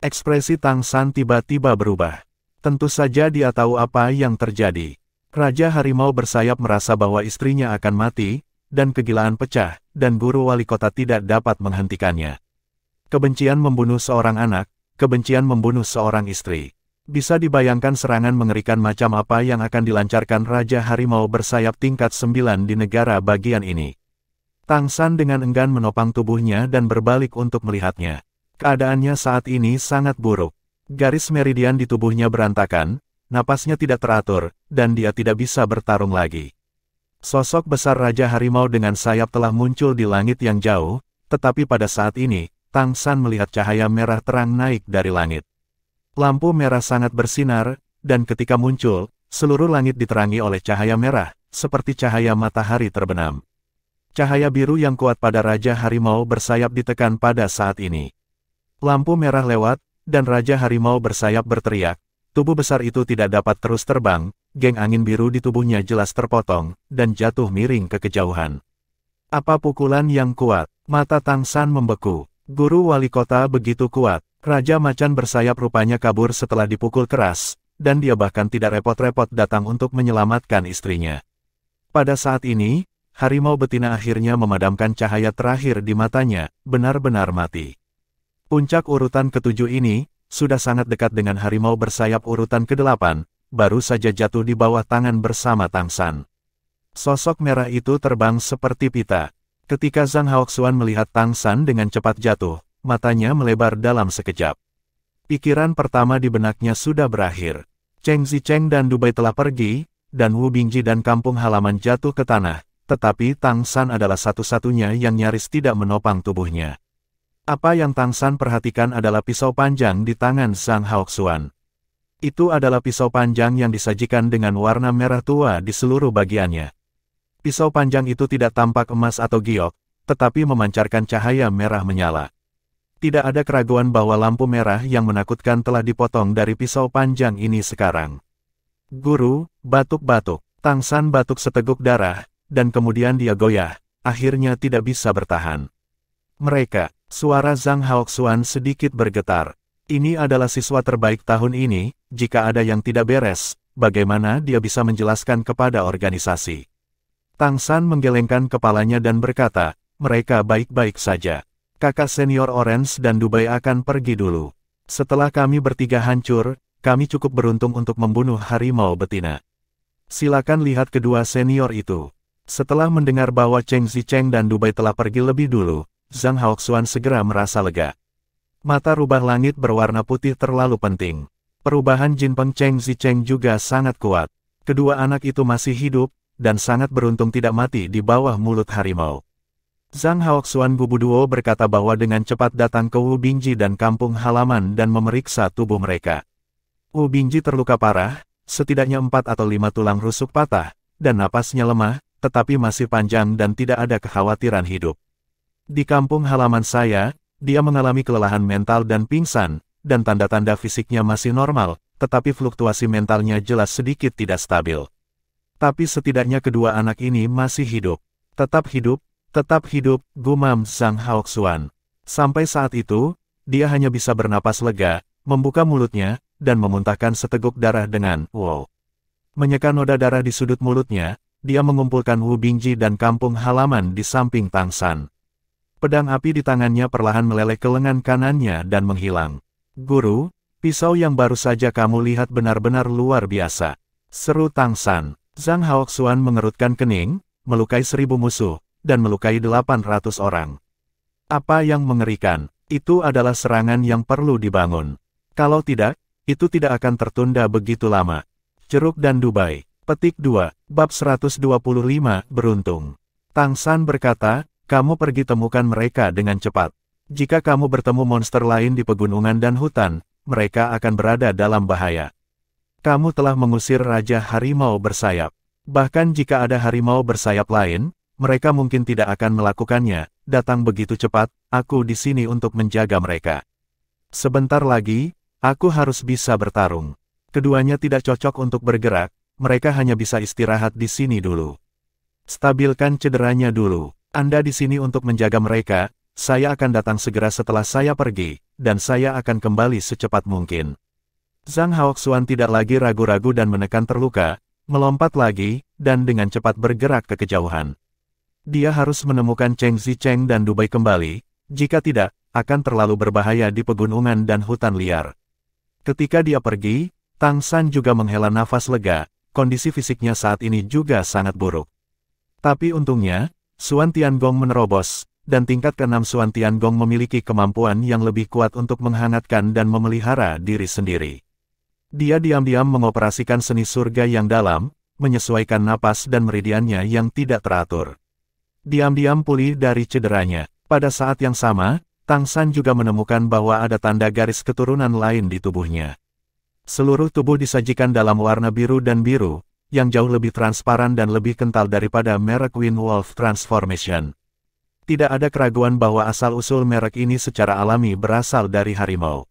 Ekspresi Tang San tiba-tiba berubah. Tentu saja dia tahu apa yang terjadi. Raja Harimau bersayap merasa bahwa istrinya akan mati, dan kegilaan pecah, dan guru wali kota tidak dapat menghentikannya. Kebencian membunuh seorang anak, kebencian membunuh seorang istri. Bisa dibayangkan serangan mengerikan macam apa yang akan dilancarkan Raja Harimau bersayap tingkat 9 di negara bagian ini. Tang San dengan enggan menopang tubuhnya dan berbalik untuk melihatnya. Keadaannya saat ini sangat buruk. Garis meridian di tubuhnya berantakan, napasnya tidak teratur, dan dia tidak bisa bertarung lagi. Sosok besar Raja Harimau dengan sayap telah muncul di langit yang jauh, tetapi pada saat ini, Tang San melihat cahaya merah terang naik dari langit. Lampu merah sangat bersinar, dan ketika muncul, seluruh langit diterangi oleh cahaya merah, seperti cahaya matahari terbenam. Cahaya biru yang kuat pada Raja Harimau bersayap ditekan pada saat ini. Lampu merah lewat, dan Raja Harimau bersayap berteriak. Tubuh besar itu tidak dapat terus terbang, geng angin biru di tubuhnya jelas terpotong, dan jatuh miring ke kejauhan. Apa pukulan yang kuat? Mata Tang San membeku. Guru wali kota begitu kuat. Raja Macan bersayap rupanya kabur setelah dipukul keras, dan dia bahkan tidak repot-repot datang untuk menyelamatkan istrinya. Pada saat ini, harimau betina akhirnya memadamkan cahaya terakhir di matanya, benar-benar mati. Puncak urutan ketujuh ini, sudah sangat dekat dengan harimau bersayap urutan ke-8, baru saja jatuh di bawah tangan bersama Tang San. Sosok merah itu terbang seperti pita. Ketika Zhang Haoxuan melihat Tang San dengan cepat jatuh, matanya melebar dalam sekejap. Pikiran pertama di benaknya sudah berakhir. Cheng Zicheng dan Dubai telah pergi, dan Wu Bingji dan kampung halaman jatuh ke tanah, tetapi Tang San adalah satu-satunya yang nyaris tidak menopang tubuhnya. Apa yang Tang San perhatikan adalah pisau panjang di tangan Zhang Haoxuan. Itu adalah pisau panjang yang disajikan dengan warna merah tua di seluruh bagiannya. Pisau panjang itu tidak tampak emas atau giok, tetapi memancarkan cahaya merah menyala. Tidak ada keraguan bahwa lampu merah yang menakutkan telah dipotong dari pisau panjang ini sekarang. Guru, batuk-batuk. Tang San batuk seteguk darah, dan kemudian dia goyah, akhirnya tidak bisa bertahan. Mereka, suara Zhang Haoxuan sedikit bergetar. Ini adalah siswa terbaik tahun ini, jika ada yang tidak beres, bagaimana dia bisa menjelaskan kepada organisasi. Tang San menggelengkan kepalanya dan berkata, mereka baik-baik saja. Kakak senior Orange dan Dubai akan pergi dulu. Setelah kami bertiga hancur, kami cukup beruntung untuk membunuh harimau betina. Silakan lihat kedua senior itu. Setelah mendengar bahwa Cheng Zicheng dan Dubai telah pergi lebih dulu, Zhang Haoxuan segera merasa lega. Mata rubah langit berwarna putih terlalu penting. Perubahan Jin Peng Cheng Zicheng juga sangat kuat. Kedua anak itu masih hidup, dan sangat beruntung tidak mati di bawah mulut harimau. Zhang Haoxuan Gubuduo berkata bahwa dengan cepat datang ke Wu Bingji dan kampung halaman dan memeriksa tubuh mereka. Wu Bingji terluka parah, setidaknya 4 atau 5 tulang rusuk patah, dan napasnya lemah, tetapi masih panjang dan tidak ada kekhawatiran hidup. Di kampung halaman saya, dia mengalami kelelahan mental dan pingsan, dan tanda-tanda fisiknya masih normal, tetapi fluktuasi mentalnya jelas sedikit tidak stabil. Tapi setidaknya kedua anak ini masih hidup. Tetap hidup, gumam Zhang Haoxuan. Sampai saat itu, dia hanya bisa bernapas lega, membuka mulutnya, dan memuntahkan seteguk darah dengan wow. Menyeka noda darah di sudut mulutnya, dia mengumpulkan Wu Bingji dan kampung halaman di samping Tang San. Pedang api di tangannya perlahan meleleh ke lengan kanannya dan menghilang. Guru, pisau yang baru saja kamu lihat benar-benar luar biasa. Seru Tang San. Zhang Haoxuan mengerutkan kening, melukai 1000 musuh, dan melukai 800 orang. Apa yang mengerikan, itu adalah serangan yang perlu dibangun. Kalau tidak, itu tidak akan tertunda begitu lama. Jeruk dan Dubai. Petik 2, bab 125, beruntung. Tang San berkata, kamu pergi temukan mereka dengan cepat. Jika kamu bertemu monster lain di pegunungan dan hutan, mereka akan berada dalam bahaya. Kamu telah mengusir Raja Harimau Bersayap. Bahkan jika ada harimau bersayap lain, mereka mungkin tidak akan melakukannya. Datang begitu cepat, aku di sini untuk menjaga mereka. Sebentar lagi, aku harus bisa bertarung. Keduanya tidak cocok untuk bergerak, mereka hanya bisa istirahat di sini dulu. Stabilkan cederanya dulu. Anda di sini untuk menjaga mereka, saya akan datang segera setelah saya pergi, dan saya akan kembali secepat mungkin. Zhang Haoxuan tidak lagi ragu-ragu dan menekan terluka, melompat lagi, dan dengan cepat bergerak ke kejauhan. Dia harus menemukan Cheng Zicheng dan Dubai kembali, jika tidak, akan terlalu berbahaya di pegunungan dan hutan liar. Ketika dia pergi, Tang San juga menghela nafas lega, kondisi fisiknya saat ini juga sangat buruk. Tapi untungnya, Xuan Tiangong menerobos, dan tingkat ke-6 Xuan Tiangong memiliki kemampuan yang lebih kuat untuk menghangatkan dan memelihara diri sendiri. Dia diam-diam mengoperasikan seni surga yang dalam, menyesuaikan napas dan meridiannya yang tidak teratur. Diam-diam pulih dari cederanya. Pada saat yang sama, Tang San juga menemukan bahwa ada tanda garis keturunan lain di tubuhnya. Seluruh tubuh disajikan dalam warna biru dan biru, yang jauh lebih transparan dan lebih kental daripada merek Wind Wolf Transformation. Tidak ada keraguan bahwa asal-usul merek ini secara alami berasal dari harimau.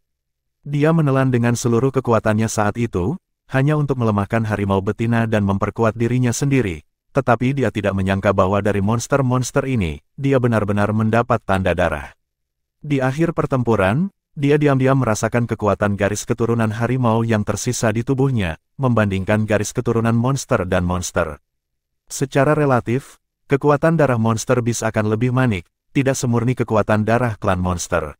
Dia menelan dengan seluruh kekuatannya saat itu, hanya untuk melemahkan harimau betina dan memperkuat dirinya sendiri, tetapi dia tidak menyangka bahwa dari monster-monster ini, dia benar-benar mendapat tanda darah. Di akhir pertempuran, dia diam-diam merasakan kekuatan garis keturunan harimau yang tersisa di tubuhnya, membandingkan garis keturunan monster dan monster. Secara relatif, kekuatan darah monster bis akan lebih manik, tidak semurni kekuatan darah klan monster.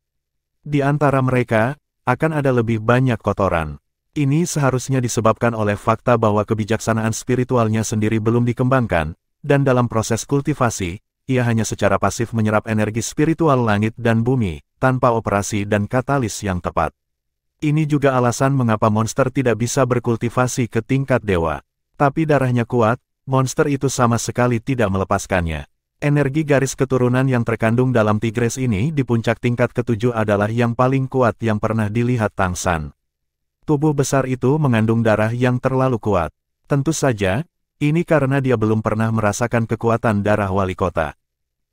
Di antara mereka, akan ada lebih banyak kotoran. Ini seharusnya disebabkan oleh fakta bahwa kebijaksanaan spiritualnya sendiri belum dikembangkan, dan dalam proses kultivasi, ia hanya secara pasif menyerap energi spiritual langit dan bumi, tanpa operasi dan katalis yang tepat. Ini juga alasan mengapa monster tidak bisa berkultivasi ke tingkat dewa. Tapi darahnya kuat, monster itu sama sekali tidak melepaskannya. Energi garis keturunan yang terkandung dalam Tigres ini di puncak tingkat ke-7 adalah yang paling kuat yang pernah dilihat Tang San. Tubuh besar itu mengandung darah yang terlalu kuat. Tentu saja, ini karena dia belum pernah merasakan kekuatan darah wali kota.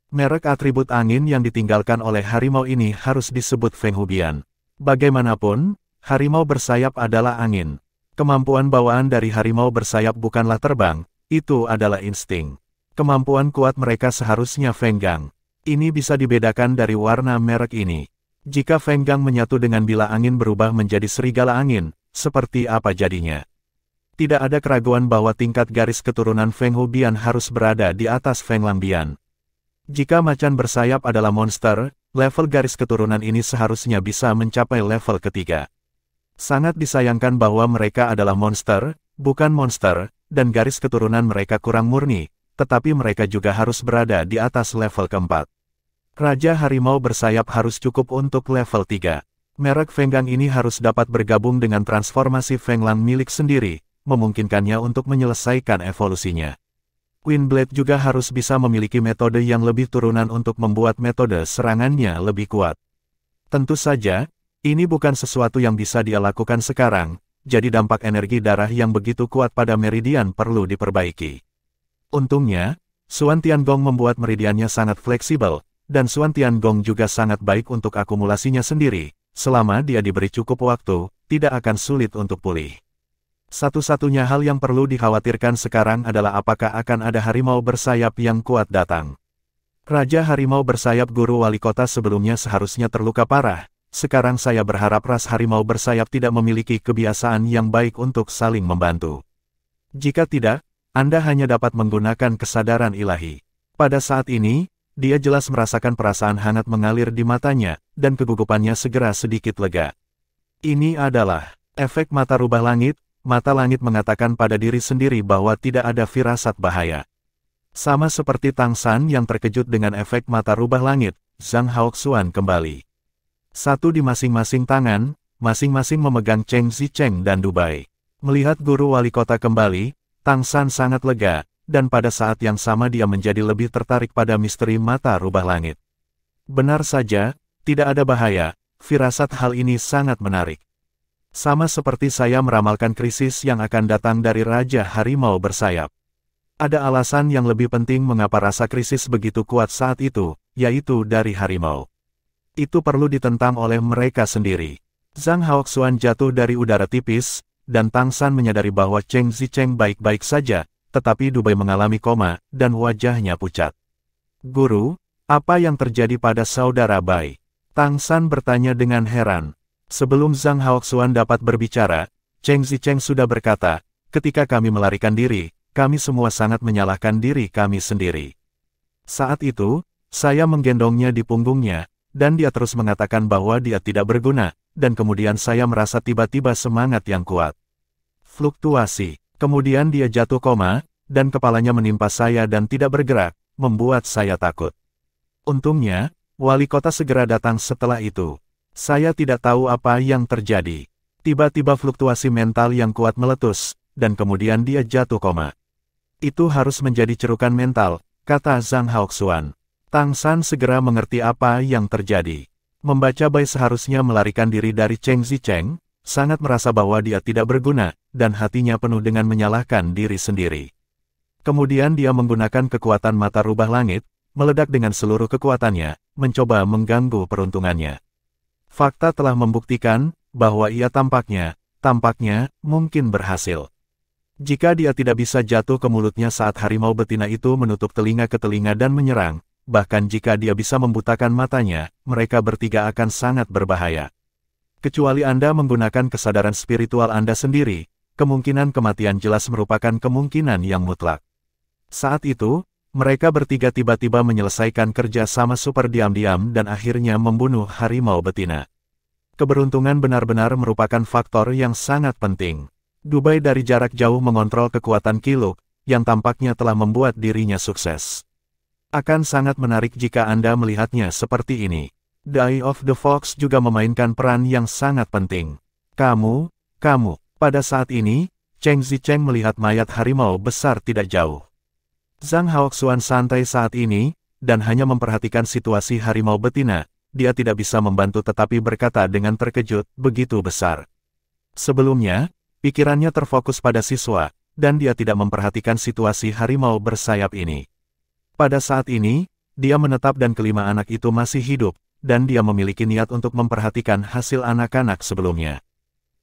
Merek atribut angin yang ditinggalkan oleh harimau ini harus disebut Feng Hubian. Bagaimanapun, harimau bersayap adalah angin. Kemampuan bawaan dari harimau bersayap bukanlah terbang, itu adalah insting. Kemampuan kuat mereka seharusnya Feng Gang. Ini bisa dibedakan dari warna merek ini. Jika Feng Gang menyatu dengan bila angin berubah menjadi serigala angin, seperti apa jadinya? Tidak ada keraguan bahwa tingkat garis keturunan Feng Hubian harus berada di atas Feng Langbian. Jika macan bersayap adalah monster, level garis keturunan ini seharusnya bisa mencapai level ketiga. Sangat disayangkan bahwa mereka adalah monster, bukan monster, dan garis keturunan mereka kurang murni, tetapi mereka juga harus berada di atas level keempat. Raja Harimau Bersayap harus cukup untuk level 3. Merek Fenggang ini harus dapat bergabung dengan transformasi Fenglan milik sendiri, memungkinkannya untuk menyelesaikan evolusinya. Windblade juga harus bisa memiliki metode yang lebih turunan untuk membuat metode serangannya lebih kuat. Tentu saja, ini bukan sesuatu yang bisa dia lakukan sekarang, jadi dampak energi darah yang begitu kuat pada meridian perlu diperbaiki. Untungnya, Xuan Tiangong membuat meridiannya sangat fleksibel, dan Xuan Tiangong juga sangat baik untuk akumulasinya sendiri. Selama dia diberi cukup waktu, tidak akan sulit untuk pulih. Satu-satunya hal yang perlu dikhawatirkan sekarang adalah apakah akan ada harimau bersayap yang kuat datang. Raja Harimau Bersayap Guru Wali Kota sebelumnya seharusnya terluka parah. Sekarang saya berharap ras harimau bersayap tidak memiliki kebiasaan yang baik untuk saling membantu. Jika tidak, Anda hanya dapat menggunakan kesadaran ilahi. Pada saat ini, dia jelas merasakan perasaan hangat mengalir di matanya, dan kegugupannya segera sedikit lega. Ini adalah efek mata rubah langit. Mata langit mengatakan pada diri sendiri bahwa tidak ada firasat bahaya. Sama seperti Tang San yang terkejut dengan efek mata rubah langit, Zhang Haoxuan kembali. Satu di masing-masing tangan, masing-masing memegang Cheng Zicheng dan Dubai. Melihat guru wali kota kembali, Tang San sangat lega, dan pada saat yang sama dia menjadi lebih tertarik pada misteri mata rubah langit. Benar saja, tidak ada bahaya, firasat hal ini sangat menarik. Sama seperti saya meramalkan krisis yang akan datang dari Raja Harimau Bersayap. Ada alasan yang lebih penting mengapa rasa krisis begitu kuat saat itu, yaitu dari harimau. Itu perlu ditentang oleh mereka sendiri. Zhang Haoxuan jatuh dari udara tipis, dan Tang San menyadari bahwa Cheng Zicheng baik-baik saja, tetapi Dubai mengalami koma, dan wajahnya pucat. Guru, apa yang terjadi pada saudara Bai? Tang San bertanya dengan heran. Sebelum Zhang Haoxuan dapat berbicara, Cheng Zicheng sudah berkata, ketika kami melarikan diri, kami semua sangat menyalahkan diri kami sendiri. Saat itu, saya menggendongnya di punggungnya, dan dia terus mengatakan bahwa dia tidak berguna, dan kemudian saya merasa tiba-tiba semangat yang kuat. Fluktuasi. Kemudian dia jatuh koma, dan kepalanya menimpa saya dan tidak bergerak, membuat saya takut. Untungnya, wali kota segera datang setelah itu. Saya tidak tahu apa yang terjadi. Tiba-tiba fluktuasi mental yang kuat meletus, dan kemudian dia jatuh koma. Itu harus menjadi cerukan mental, kata Zhang Haoxuan. Tang San segera mengerti apa yang terjadi. Membaca Bai seharusnya melarikan diri dari Cheng Zicheng, sangat merasa bahwa dia tidak berguna, dan hatinya penuh dengan menyalahkan diri sendiri. Kemudian dia menggunakan kekuatan mata rubah langit, meledak dengan seluruh kekuatannya, mencoba mengganggu peruntungannya. Fakta telah membuktikan bahwa ia tampaknya mungkin berhasil. Jika dia tidak bisa jatuh ke mulutnya saat harimau betina itu menutup telinga ke telinga dan menyerang, bahkan jika dia bisa membutakan matanya, mereka bertiga akan sangat berbahaya. Kecuali Anda menggunakan kesadaran spiritual Anda sendiri, kemungkinan kematian jelas merupakan kemungkinan yang mutlak. Saat itu, mereka bertiga tiba-tiba menyelesaikan kerja sama super diam-diam dan akhirnya membunuh harimau betina. Keberuntungan benar-benar merupakan faktor yang sangat penting. Dubai dari jarak jauh mengontrol kekuatan Kiluk, yang tampaknya telah membuat dirinya sukses. Akan sangat menarik jika Anda melihatnya seperti ini. The Eye of the Fox juga memainkan peran yang sangat penting. Kamu, pada saat ini, Cheng Zicheng melihat mayat harimau besar tidak jauh. Zhang Haoxuan santai saat ini, dan hanya memperhatikan situasi harimau betina. Dia tidak bisa membantu tetapi berkata dengan terkejut, begitu besar. Sebelumnya, pikirannya terfokus pada siswa, dan dia tidak memperhatikan situasi harimau bersayap ini. Pada saat ini, dia menetap dan kelima anak itu masih hidup, dan dia memiliki niat untuk memperhatikan hasil anak-anak sebelumnya.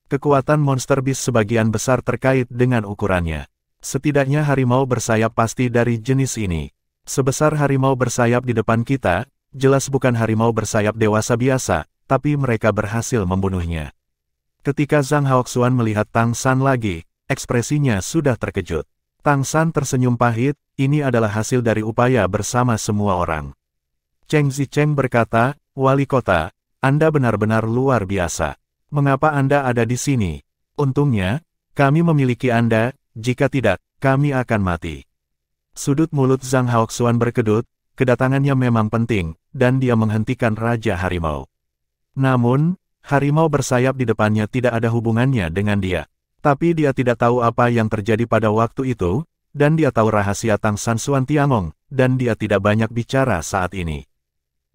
Kekuatan monster beast sebagian besar terkait dengan ukurannya. Setidaknya harimau bersayap pasti dari jenis ini. Sebesar harimau bersayap di depan kita, jelas bukan harimau bersayap dewasa biasa, tapi mereka berhasil membunuhnya. Ketika Zhang Haoxuan melihat Tang San lagi, ekspresinya sudah terkejut. Tang San tersenyum pahit, ini adalah hasil dari upaya bersama semua orang. Cheng Zicheng berkata, Wali Kota, Anda benar-benar luar biasa. Mengapa Anda ada di sini? Untungnya, kami memiliki Anda, jika tidak, kami akan mati. Sudut mulut Zhang Haoxuan berkedut, kedatangannya memang penting, dan dia menghentikan Raja Harimau. Namun, harimau bersayap di depannya tidak ada hubungannya dengan dia. Tapi dia tidak tahu apa yang terjadi pada waktu itu, dan dia tahu rahasia Tang San Xuan Tiangong, dan dia tidak banyak bicara saat ini.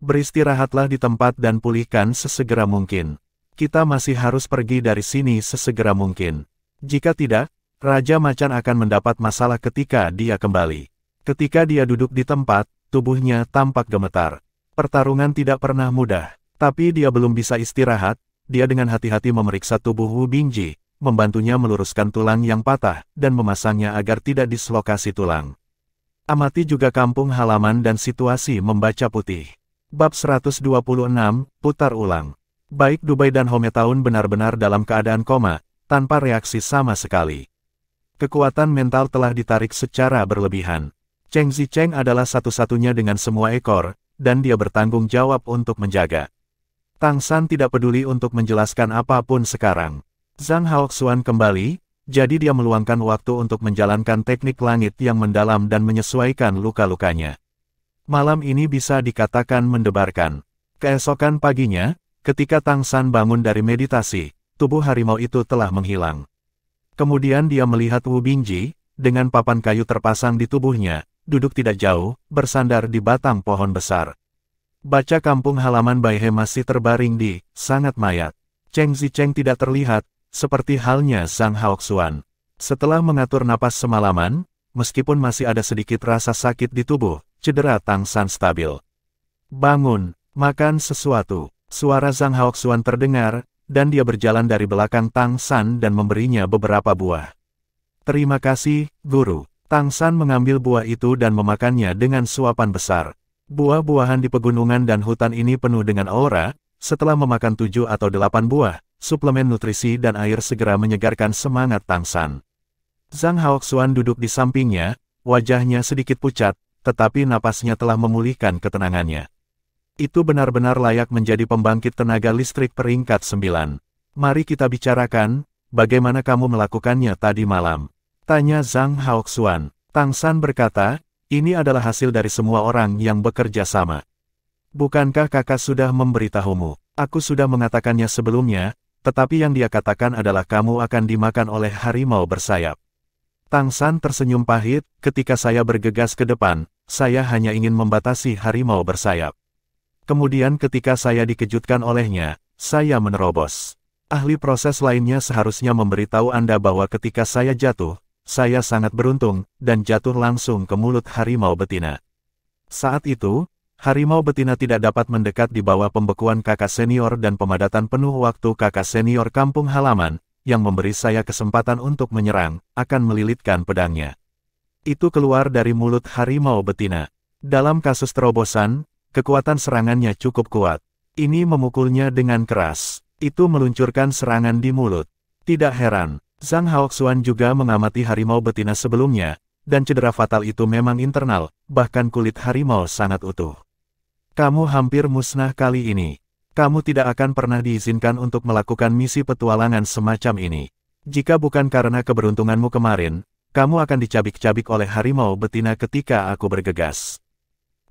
Beristirahatlah di tempat dan pulihkan sesegera mungkin. Kita masih harus pergi dari sini sesegera mungkin. Jika tidak, Raja Macan akan mendapat masalah ketika dia kembali. Ketika dia duduk di tempat, tubuhnya tampak gemetar. Pertarungan tidak pernah mudah, tapi dia belum bisa istirahat. Dia dengan hati-hati memeriksa tubuh Wu Bingji, membantunya meluruskan tulang yang patah, dan memasangnya agar tidak dislokasi tulang. Amati juga kampung halaman dan situasi membaca putih. Bab 126, putar ulang. Baik Dubai dan Hometown benar-benar dalam keadaan koma, tanpa reaksi sama sekali. Kekuatan mental telah ditarik secara berlebihan. Cheng Zicheng adalah satu-satunya dengan semua ekor, dan dia bertanggung jawab untuk menjaga. Tang San tidak peduli untuk menjelaskan apapun sekarang. Zhang Haoxuan kembali, jadi dia meluangkan waktu untuk menjalankan teknik langit yang mendalam dan menyesuaikan luka-lukanya. Malam ini bisa dikatakan mendebarkan. Keesokan paginya, ketika Tang San bangun dari meditasi, tubuh harimau itu telah menghilang. Kemudian dia melihat Wu Bingji, dengan papan kayu terpasang di tubuhnya, duduk tidak jauh, bersandar di batang pohon besar. Baca kampung halaman Baihe masih terbaring di sangat mayat. Cheng Zicheng tidak terlihat, seperti halnya Zhang Haoxuan. Setelah mengatur napas semalaman, meskipun masih ada sedikit rasa sakit di tubuh, cedera Tang San stabil. Bangun, makan sesuatu. Suara Zhang Haoxuan terdengar, dan dia berjalan dari belakang Tang San dan memberinya beberapa buah. Terima kasih, Guru. Tang San mengambil buah itu dan memakannya dengan suapan besar. Buah-buahan di pegunungan dan hutan ini penuh dengan aura. Setelah memakan 7 atau 8 buah, suplemen nutrisi dan air segera menyegarkan semangat Tang San. Zhang Haoxuan duduk di sampingnya, wajahnya sedikit pucat, tetapi napasnya telah memulihkan ketenangannya. Itu benar-benar layak menjadi pembangkit tenaga listrik peringkat 9. Mari kita bicarakan, bagaimana kamu melakukannya tadi malam? Tanya Zhang Haoxuan. Tang San berkata, ini adalah hasil dari semua orang yang bekerja sama. Bukankah kakak sudah memberitahumu? Aku sudah mengatakannya sebelumnya, tetapi yang dia katakan adalah kamu akan dimakan oleh harimau bersayap. Tang San tersenyum pahit, ketika saya bergegas ke depan, saya hanya ingin membatasi harimau bersayap. Kemudian ketika saya dikejutkan olehnya, saya menerobos. Ahli proses lainnya seharusnya memberitahu Anda bahwa ketika saya jatuh, saya sangat beruntung, dan jatuh langsung ke mulut harimau betina. Saat itu, harimau betina tidak dapat mendekat di bawah pembekuan kakak senior dan pemadatan penuh waktu kakak senior kampung halaman, yang memberi saya kesempatan untuk menyerang, akan melilitkan pedangnya. Itu keluar dari mulut harimau betina. Dalam kasus terobosan, kekuatan serangannya cukup kuat. Ini memukulnya dengan keras. Itu meluncurkan serangan di mulut. Tidak heran, Zhang Haoxuan juga mengamati harimau betina sebelumnya, dan cedera fatal itu memang internal, bahkan kulit harimau sangat utuh. Kamu hampir musnah kali ini. Kamu tidak akan pernah diizinkan untuk melakukan misi petualangan semacam ini. Jika bukan karena keberuntunganmu kemarin, kamu akan dicabik-cabik oleh harimau betina ketika aku bergegas.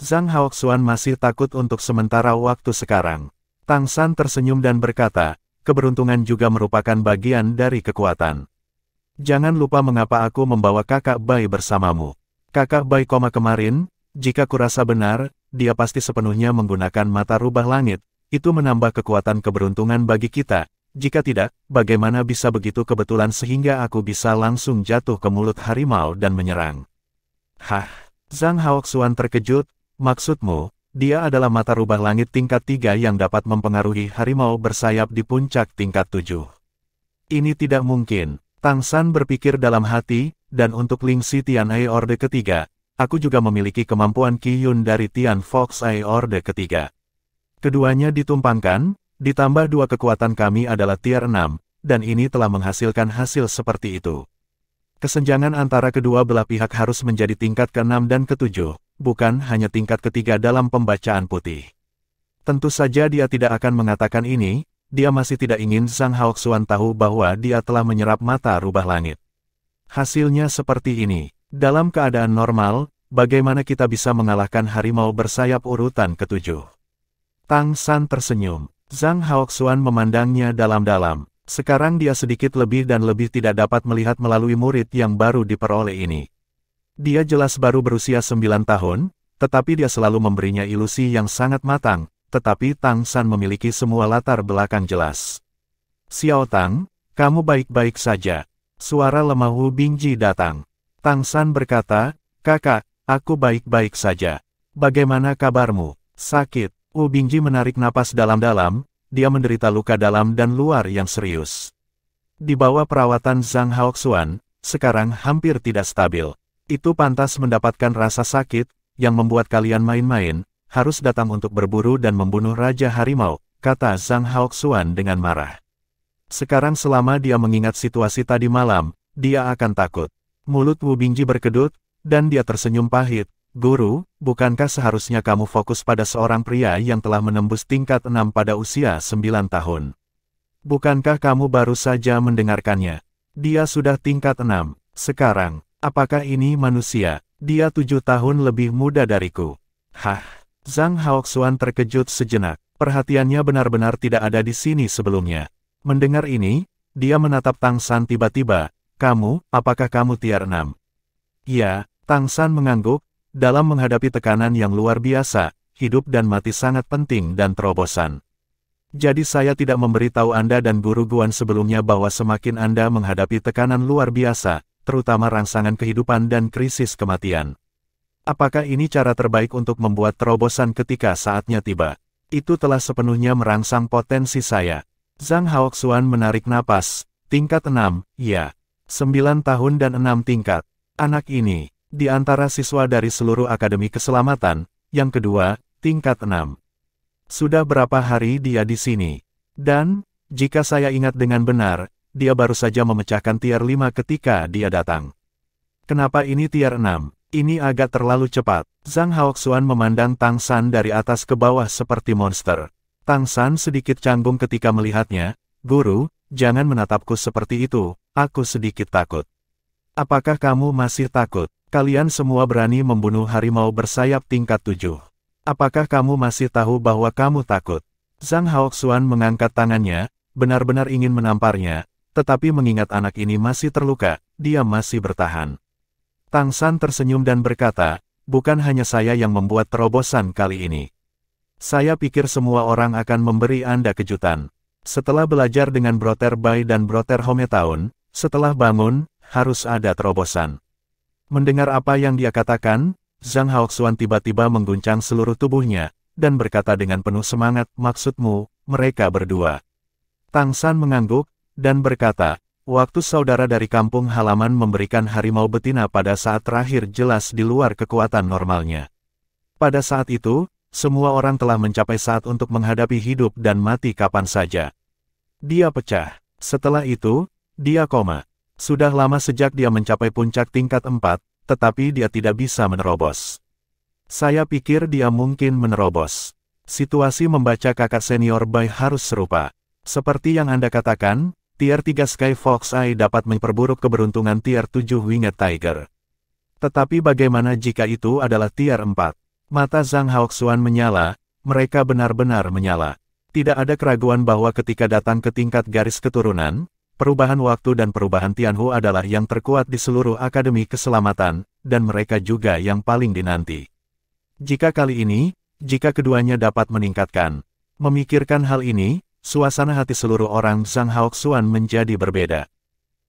Zhang Haoxuan masih takut untuk sementara waktu sekarang. Tang San tersenyum dan berkata, keberuntungan juga merupakan bagian dari kekuatan. Jangan lupa mengapa aku membawa kakak Bai bersamamu. Kakak Bai kemarin, jika kurasa benar, dia pasti sepenuhnya menggunakan mata rubah langit, itu menambah kekuatan keberuntungan bagi kita. Jika tidak, bagaimana bisa begitu kebetulan sehingga aku bisa langsung jatuh ke mulut harimau dan menyerang? Hah? Zhang Haoxuan terkejut, maksudmu, dia adalah mata rubah langit tingkat 3 yang dapat mempengaruhi harimau bersayap di puncak tingkat 7. Ini tidak mungkin. Tang San berpikir dalam hati, dan untuk Ling Si Tian Ai Orde ketiga, aku juga memiliki kemampuan Qi Yun dari Tian Fox Ai Orde ketiga. Keduanya ditumpangkan, ditambah 2 kekuatan kami adalah tier 6, dan ini telah menghasilkan hasil seperti itu. Kesenjangan antara kedua belah pihak harus menjadi tingkat ke-6 dan ke-7, bukan hanya tingkat ketiga dalam pembacaan putih. Tentu saja dia tidak akan mengatakan ini, dia masih tidak ingin Zhang Haoxuan tahu bahwa dia telah menyerap mata rubah langit. Hasilnya seperti ini. Dalam keadaan normal, bagaimana kita bisa mengalahkan harimau bersayap urutan ke-7? Tang San tersenyum. Zhang Haoxuan memandangnya dalam-dalam. Sekarang dia sedikit lebih dan lebih tidak dapat melihat melalui murid yang baru diperoleh ini. Dia jelas baru berusia 9 tahun, tetapi dia selalu memberinya ilusi yang sangat matang, tetapi Tang San memiliki semua latar belakang jelas. Xiao Tang, kamu baik-baik saja. Suara lemah Wu Bingji datang. Tang San berkata, kakak, aku baik-baik saja. Bagaimana kabarmu? Sakit. Wu Bingji menarik napas dalam-dalam, dia menderita luka dalam dan luar yang serius. Di bawah perawatan Zhang Haoxuan, sekarang hampir tidak stabil. Itu pantas mendapatkan rasa sakit, yang membuat kalian main-main, harus datang untuk berburu dan membunuh Raja Harimau, kata Zhang Haoxuan dengan marah. Sekarang selama dia mengingat situasi tadi malam, dia akan takut. Mulut Wu Bingji berkedut, dan dia tersenyum pahit. Guru, bukankah seharusnya kamu fokus pada seorang pria yang telah menembus tingkat 6 pada usia 9 tahun? Bukankah kamu baru saja mendengarkannya? Dia sudah tingkat 6. Sekarang, apakah ini manusia? Dia 7 tahun lebih muda dariku. Hah? Zhang Haoxuan terkejut sejenak. Perhatiannya benar-benar tidak ada di sini sebelumnya. Mendengar ini, dia menatap Tang San tiba-tiba. Kamu, apakah kamu tier 6? Ya, Tang San mengangguk. Dalam menghadapi tekanan yang luar biasa, hidup dan mati sangat penting dan terobosan. Jadi saya tidak memberitahu Anda dan guru Guan sebelumnya bahwa semakin Anda menghadapi tekanan luar biasa, terutama rangsangan kehidupan dan krisis kematian. Apakah ini cara terbaik untuk membuat terobosan ketika saatnya tiba? Itu telah sepenuhnya merangsang potensi saya. Zhang Haoxuan menarik napas. Tingkat 6, ya. 9 tahun dan 6 tingkat. Anak ini, di antara siswa dari seluruh Akademi Keselamatan, yang kedua, tingkat 6. Sudah berapa hari dia di sini? Dan, jika saya ingat dengan benar, dia baru saja memecahkan tier 5 ketika dia datang. Kenapa ini tier 6? Ini agak terlalu cepat. Zhang Haoxuan memandang Tang San dari atas ke bawah seperti monster. Tang San sedikit canggung ketika melihatnya. Guru, jangan menatapku seperti itu, aku sedikit takut. Apakah kamu masih takut? Kalian semua berani membunuh harimau bersayap tingkat 7. Apakah kamu masih tahu bahwa kamu takut? Zhang Haoxuan mengangkat tangannya, benar-benar ingin menamparnya, tetapi mengingat anak ini masih terluka, dia masih bertahan. Tang San tersenyum dan berkata, bukan hanya saya yang membuat terobosan kali ini. Saya pikir semua orang akan memberi Anda kejutan. Setelah belajar dengan Brother Bai dan Brother Hometown, setelah bangun, harus ada terobosan. Mendengar apa yang dia katakan, Zhang Haoxuan tiba-tiba mengguncang seluruh tubuhnya, dan berkata dengan penuh semangat, maksudmu, mereka berdua. Tang San mengangguk, dan berkata, waktu saudara dari kampung halaman memberikan harimau betina pada saat terakhir jelas di luar kekuatan normalnya. Pada saat itu, semua orang telah mencapai saat untuk menghadapi hidup dan mati kapan saja. Dia pecah. Setelah itu, dia koma. Sudah lama sejak dia mencapai puncak tingkat 4, tetapi dia tidak bisa menerobos. Saya pikir dia mungkin menerobos. Situasi membaca kakak senior Bai harus serupa. Seperti yang Anda katakan, tier 3 Sky Fox Eye dapat memperburuk keberuntungan tier 7 Winged Tiger. Tetapi bagaimana jika itu adalah tier 4? Mata Zhang Haoxuan menyala, mereka benar-benar menyala. Tidak ada keraguan bahwa ketika datang ke tingkat garis keturunan, perubahan waktu dan perubahan Tianhu adalah yang terkuat di seluruh Akademi Keselamatan, dan mereka juga yang paling dinanti. Jika kali ini, jika keduanya dapat meningkatkan. Memikirkan hal ini, suasana hati seluruh orang Zhang Haoxuan menjadi berbeda.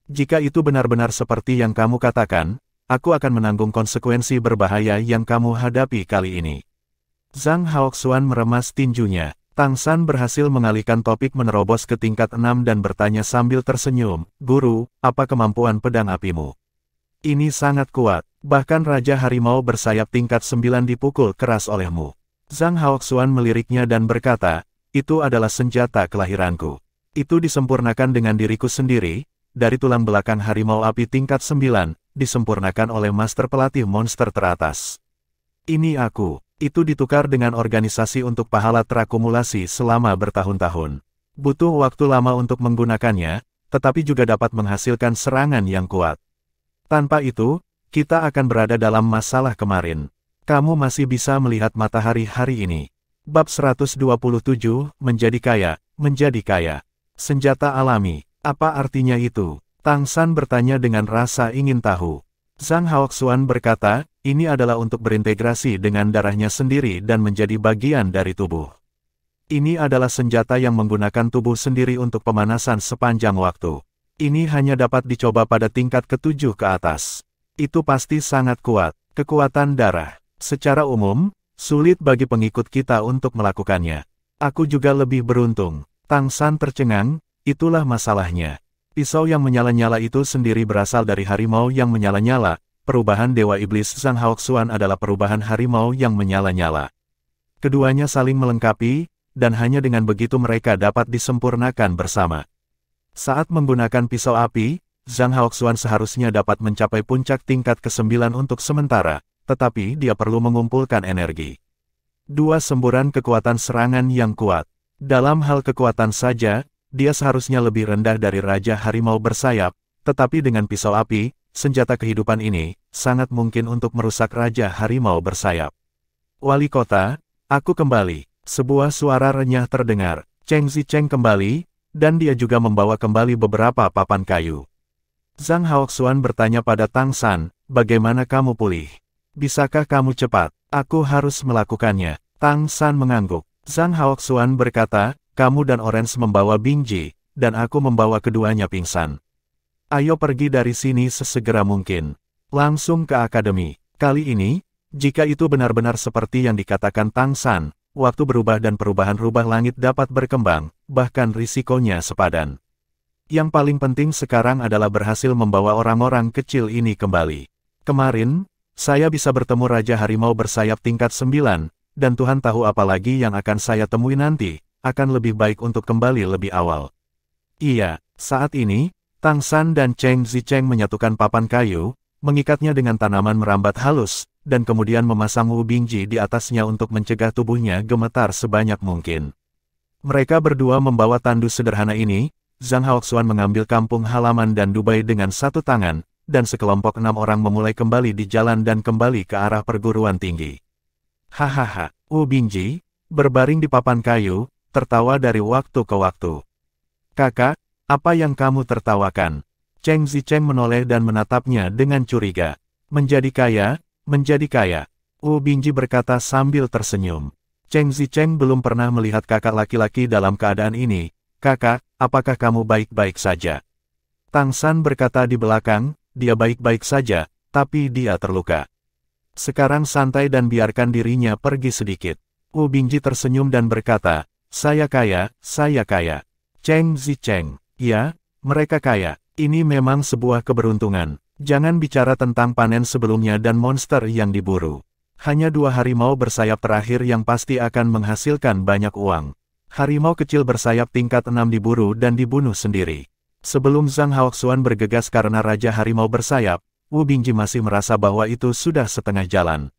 Jika itu benar-benar seperti yang kamu katakan, aku akan menanggung konsekuensi berbahaya yang kamu hadapi kali ini. Zhang Haoxuan meremas tinjunya. Tang San berhasil mengalihkan topik menerobos ke tingkat 6 dan bertanya sambil tersenyum, Guru, apa kemampuan pedang apimu? Ini sangat kuat, bahkan Raja Harimau bersayap tingkat 9 dipukul keras olehmu. Zhang Haoxuan meliriknya dan berkata, itu adalah senjata kelahiranku. Itu disempurnakan dengan diriku sendiri, dari tulang belakang harimau api tingkat 9, disempurnakan oleh master pelatih monster teratas. Ini aku. Itu ditukar dengan organisasi untuk pahala terakumulasi selama bertahun-tahun. Butuh waktu lama untuk menggunakannya, tetapi juga dapat menghasilkan serangan yang kuat. Tanpa itu, kita akan berada dalam masalah kemarin. Kamu masih bisa melihat matahari hari ini. Bab 127, Menjadi Kaya, Menjadi Kaya. Senjata alami, apa artinya itu? Tang San bertanya dengan rasa ingin tahu. Zhang Haoxuan berkata, ini adalah untuk berintegrasi dengan darahnya sendiri dan menjadi bagian dari tubuh. Ini adalah senjata yang menggunakan tubuh sendiri untuk pemanasan sepanjang waktu. Ini hanya dapat dicoba pada tingkat ke-7 ke atas. Itu pasti sangat kuat. Kekuatan darah. Secara umum, sulit bagi pengikut kita untuk melakukannya. Aku juga lebih beruntung. Tang San tercengang, itulah masalahnya. Pisau yang menyala-nyala itu sendiri berasal dari harimau yang menyala-nyala. Perubahan Dewa Iblis Zhang Haoxuan adalah perubahan harimau yang menyala-nyala. Keduanya saling melengkapi, dan hanya dengan begitu mereka dapat disempurnakan bersama. Saat menggunakan pisau api, Zhang Haoxuan seharusnya dapat mencapai puncak tingkat ke-9 untuk sementara, tetapi dia perlu mengumpulkan energi. 2 semburan kekuatan serangan yang kuat. Dalam hal kekuatan saja, dia seharusnya lebih rendah dari Raja Harimau Bersayap, tetapi dengan pisau api, senjata kehidupan ini, sangat mungkin untuk merusak Raja Harimau Bersayap. Wali kota, aku kembali. Sebuah suara renyah terdengar. Cheng Zicheng kembali, dan dia juga membawa kembali beberapa papan kayu. Zhang Haoxuan bertanya pada Tang San, bagaimana kamu pulih? Bisakah kamu cepat? Aku harus melakukannya. Tang San mengangguk. Zhang Haoxuan berkata, kamu dan Orange membawa Bingji, dan aku membawa keduanya pingsan. Ayo pergi dari sini sesegera mungkin. Langsung ke akademi. Kali ini, jika itu benar-benar seperti yang dikatakan Tang San, waktu berubah dan perubahan rubah langit dapat berkembang, bahkan risikonya sepadan. Yang paling penting sekarang adalah berhasil membawa orang-orang kecil ini kembali. Kemarin, saya bisa bertemu Raja Harimau Bersayap tingkat 9, dan Tuhan tahu apa lagi yang akan saya temui nanti, akan lebih baik untuk kembali lebih awal. Iya, saat ini, Tang San dan Cheng Zicheng menyatukan papan kayu, mengikatnya dengan tanaman merambat halus, dan kemudian memasang Wu Bingji di atasnya untuk mencegah tubuhnya gemetar sebanyak mungkin. Mereka berdua membawa tandus sederhana ini. Zhang Haoxuan mengambil kampung halaman dan Dubai dengan satu tangan, dan sekelompok 6 orang memulai kembali di jalan dan kembali ke arah perguruan tinggi. Hahaha, Wu Bingji, berbaring di papan kayu, tertawa dari waktu ke waktu. Kakak, apa yang kamu tertawakan? Cheng Zicheng menoleh dan menatapnya dengan curiga. Menjadi kaya, menjadi kaya. Wu Bingji berkata sambil tersenyum. Cheng Zicheng belum pernah melihat kakak laki-laki dalam keadaan ini. Kakak, apakah kamu baik-baik saja? Tang San berkata di belakang, dia baik-baik saja, tapi dia terluka. Sekarang santai dan biarkan dirinya pergi sedikit. Wu Bingji tersenyum dan berkata, saya kaya, saya kaya. Cheng Zicheng, ya, mereka kaya. Ini memang sebuah keberuntungan. Jangan bicara tentang panen sebelumnya dan monster yang diburu. Hanya 2 harimau bersayap terakhir yang pasti akan menghasilkan banyak uang. Harimau kecil bersayap tingkat 6 diburu dan dibunuh sendiri. Sebelum Zhang Haoxuan bergegas karena Raja Harimau Bersayap, Wu Bingji masih merasa bahwa itu sudah setengah jalan.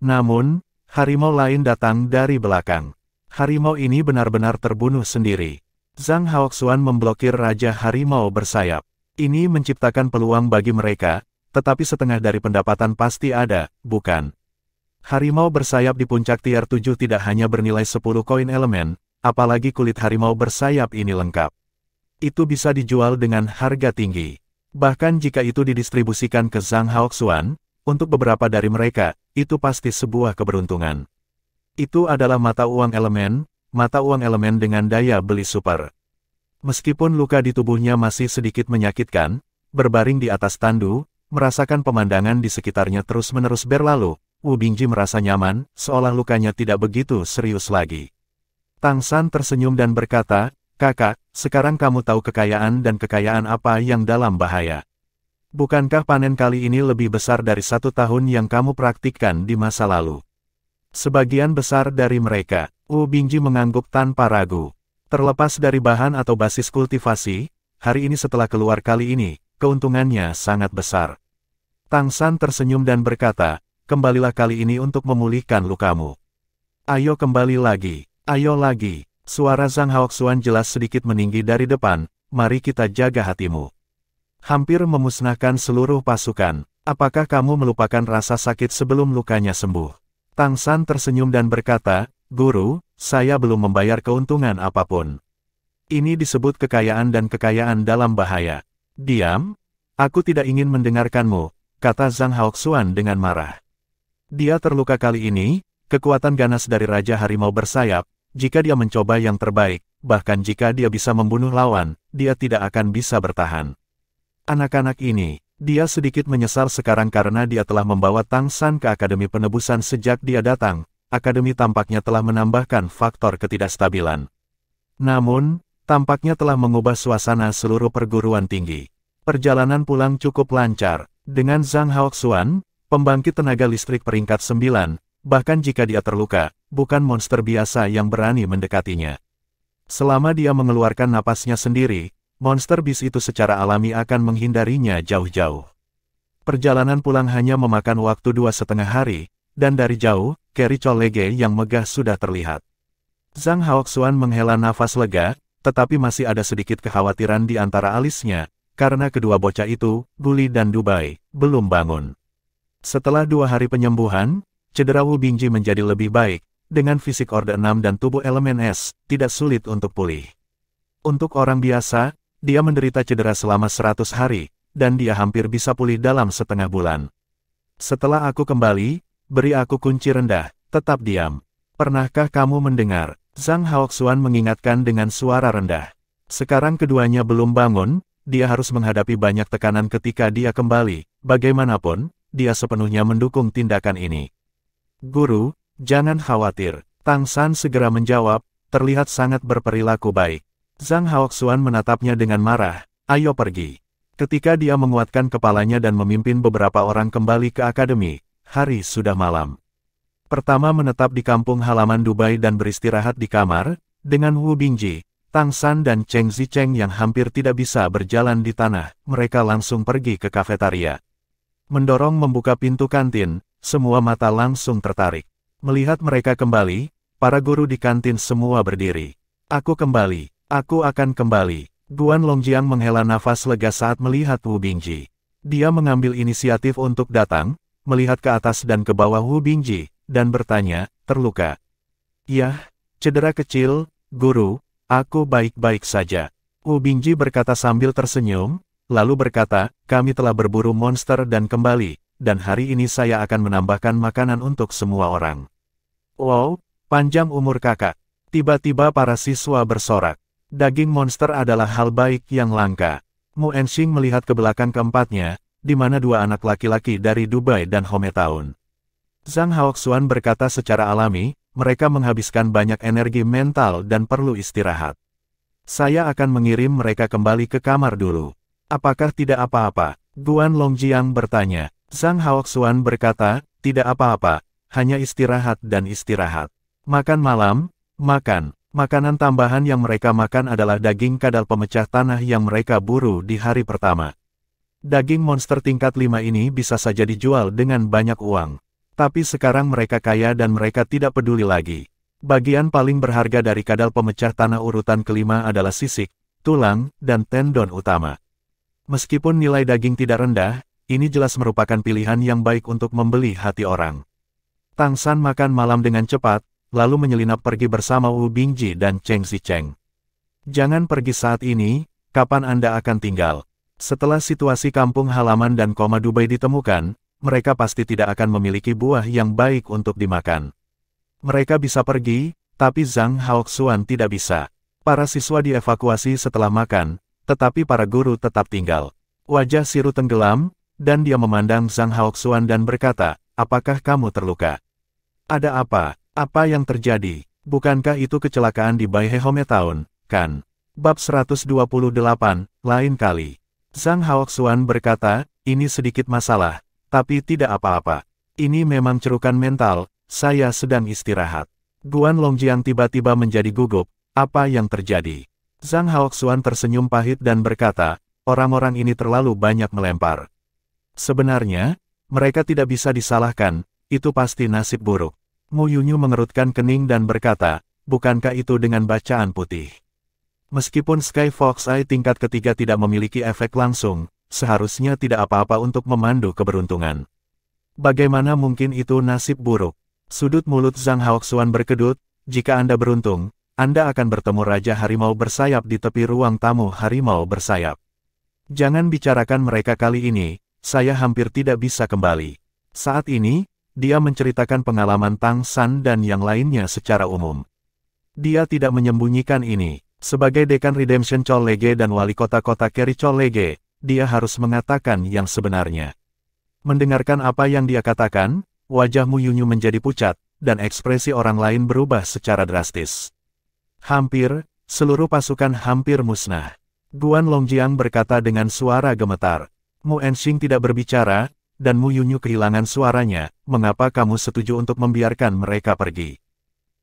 Namun, harimau lain datang dari belakang. Harimau ini benar-benar terbunuh sendiri. Zhang Haoxuan memblokir Raja Harimau Bersayap. Ini menciptakan peluang bagi mereka, tetapi setengah dari pendapatan pasti ada, bukan? Harimau bersayap di puncak tier 7 tidak hanya bernilai 10 koin elemen, apalagi kulit harimau bersayap ini lengkap. Itu bisa dijual dengan harga tinggi. Bahkan jika itu didistribusikan ke Zhang Haoxuan, untuk beberapa dari mereka, itu pasti sebuah keberuntungan. Itu adalah mata uang elemen dengan daya beli super. Meskipun luka di tubuhnya masih sedikit menyakitkan, berbaring di atas tandu, merasakan pemandangan di sekitarnya terus-menerus berlalu, Wu Bingji merasa nyaman, seolah lukanya tidak begitu serius lagi. Tang San tersenyum dan berkata, kakak, sekarang kamu tahu kekayaan dan kekayaan apa yang dalam bahaya. Bukankah panen kali ini lebih besar dari 1 tahun yang kamu praktikkan di masa lalu? Sebagian besar dari mereka, Wu Bingji mengangguk tanpa ragu. Terlepas dari bahan atau basis kultivasi, hari ini setelah keluar kali ini, keuntungannya sangat besar. Tang San tersenyum dan berkata, kembalilah kali ini untuk memulihkan lukamu. Ayo kembali lagi. Ayo lagi, suara Zhang Haoxuan jelas sedikit meninggi dari depan, mari kita jaga hatimu. Hampir memusnahkan seluruh pasukan, Apakah kamu melupakan rasa sakit sebelum lukanya sembuh? Tang San tersenyum dan berkata, Guru, saya belum membayar keuntungan apapun. Ini disebut kekayaan dan kekayaan dalam bahaya. Diam, aku tidak ingin mendengarkanmu, kata Zhang Haoxuan dengan marah. Dia terluka kali ini, kekuatan ganas dari Raja Harimau bersayap, jika dia mencoba yang terbaik, bahkan jika dia bisa membunuh lawan, dia tidak akan bisa bertahan. Anak-anak ini, dia sedikit menyesal sekarang karena dia telah membawa Tang San ke Akademi Penebusan sejak dia datang. Akademi tampaknya telah menambahkan faktor ketidakstabilan. Namun, tampaknya telah mengubah suasana seluruh perguruan tinggi. Perjalanan pulang cukup lancar. Dengan Zhang Haoxuan, pembangkit tenaga listrik peringkat 9, bahkan jika dia terluka, bukan monster biasa yang berani mendekatinya. Selama dia mengeluarkan napasnya sendiri, monster bis itu secara alami akan menghindarinya jauh-jauh. Perjalanan pulang hanya memakan waktu 2,5 hari, dan dari jauh, Carry Cholege yang megah sudah terlihat. Zhang Haoxuan menghela nafas lega, tetapi masih ada sedikit kekhawatiran di antara alisnya, karena kedua bocah itu, Guli dan Dubai, belum bangun. Setelah 2 hari penyembuhan, cedera Wu Bingji menjadi lebih baik, dengan fisik Orde 6 dan tubuh elemen es, tidak sulit untuk pulih. Untuk orang biasa, dia menderita cedera selama 100 hari, dan dia hampir bisa pulih dalam setengah bulan. Setelah aku kembali, beri aku kunci rendah, tetap diam. Pernahkah kamu mendengar? Zhang Haoxuan mengingatkan dengan suara rendah. Sekarang keduanya belum bangun, dia harus menghadapi banyak tekanan ketika dia kembali, bagaimanapun, dia sepenuhnya mendukung tindakan ini. Guru, jangan khawatir, Tang San segera menjawab, terlihat sangat berperilaku baik. Zhang Haoxuan menatapnya dengan marah, ayo pergi. Ketika dia menguatkan kepalanya dan memimpin beberapa orang kembali ke akademi, hari sudah malam. Pertama menetap di kampung halaman Dubai dan beristirahat di kamar, dengan Wu Bingji, Tang San dan Cheng Zicheng yang hampir tidak bisa berjalan di tanah, mereka langsung pergi ke kafetaria. Mendorong membuka pintu kantin, semua mata langsung tertarik. Melihat mereka kembali, para guru di kantin semua berdiri. Aku kembali. Aku akan kembali. Guan Longjiang menghela nafas lega saat melihat Wu Bingji. Dia mengambil inisiatif untuk datang, melihat ke atas dan ke bawah Wu Bingji, dan bertanya, terluka? Yah, cedera kecil, guru, aku baik-baik saja. Wu Bingji berkata sambil tersenyum, lalu berkata, kami telah berburu monster dan kembali, dan hari ini saya akan menambahkan makanan untuk semua orang. Wow, panjang umur kakak. Tiba-tiba para siswa bersorak. Daging monster adalah hal baik yang langka. Mu Enxing melihat ke belakang keempatnya, di mana 2 anak laki-laki dari Dubai dan Hometown. Zhang Haoxuan berkata secara alami, mereka menghabiskan banyak energi mental dan perlu istirahat. Saya akan mengirim mereka kembali ke kamar dulu. Apakah tidak apa-apa? Guan Longjiang bertanya. Zhang Haoxuan berkata, tidak apa-apa, hanya istirahat dan istirahat. Makan malam, makan. Makanan tambahan yang mereka makan adalah daging kadal pemecah tanah yang mereka buru di hari pertama. Daging monster tingkat 5 ini bisa saja dijual dengan banyak uang. Tapi sekarang mereka kaya dan mereka tidak peduli lagi. Bagian paling berharga dari kadal pemecah tanah urutan kelima adalah sisik, tulang, dan tendon utama. Meskipun nilai daging tidak rendah, ini jelas merupakan pilihan yang baik untuk membeli hati orang. Tang San makan malam dengan cepat, lalu menyelinap pergi bersama Wu Bingji dan Cheng Zicheng. Jangan pergi saat ini, kapan Anda akan tinggal? Setelah situasi kampung halaman dan koma Dubai ditemukan, mereka pasti tidak akan memiliki buah yang baik untuk dimakan. Mereka bisa pergi, tapi Zhang Haoxuan tidak bisa. Para siswa dievakuasi setelah makan, tetapi para guru tetap tinggal. Wajah Siru tenggelam, dan dia memandang Zhang Haoxuan dan berkata, apakah kamu terluka? Ada apa? Apa yang terjadi? Bukankah itu kecelakaan di Baihe Hometown, kan? Bab 128, lain kali. Zhang Haoxuan berkata, ini sedikit masalah, tapi tidak apa-apa. Ini memang cerukan mental, saya sedang istirahat. Guan Longjiang tiba-tiba menjadi gugup, apa yang terjadi? Zhang Haoxuan tersenyum pahit dan berkata, orang-orang ini terlalu banyak melempar. Sebenarnya, mereka tidak bisa disalahkan, itu pasti nasib buruk. Mu Yunyu mengerutkan kening dan berkata, bukankah itu dengan bacaan putih? Meskipun Sky Fox Eye tingkat ketiga tidak memiliki efek langsung, seharusnya tidak apa-apa untuk memandu keberuntungan. Bagaimana mungkin itu nasib buruk? Sudut mulut Zhang Haoxuan berkedut, jika Anda beruntung, Anda akan bertemu Raja Harimau Bersayap di tepi ruang tamu Harimau Bersayap. Jangan bicarakan mereka kali ini, saya hampir tidak bisa kembali. Saat ini, dia menceritakan pengalaman Tang San dan yang lainnya secara umum. Dia tidak menyembunyikan ini. Sebagai Dekan Redemption Chollege dan Wali Kota-Kota Kerry Chollege, dia harus mengatakan yang sebenarnya. Mendengarkan apa yang dia katakan, wajah Mu Yunyu menjadi pucat, dan ekspresi orang lain berubah secara drastis. Hampir, seluruh pasukan hampir musnah. Guan Longjiang berkata dengan suara gemetar. Mu Enxing tidak berbicara, dan Mu Yunyu kehilangan suaranya, mengapa kamu setuju untuk membiarkan mereka pergi?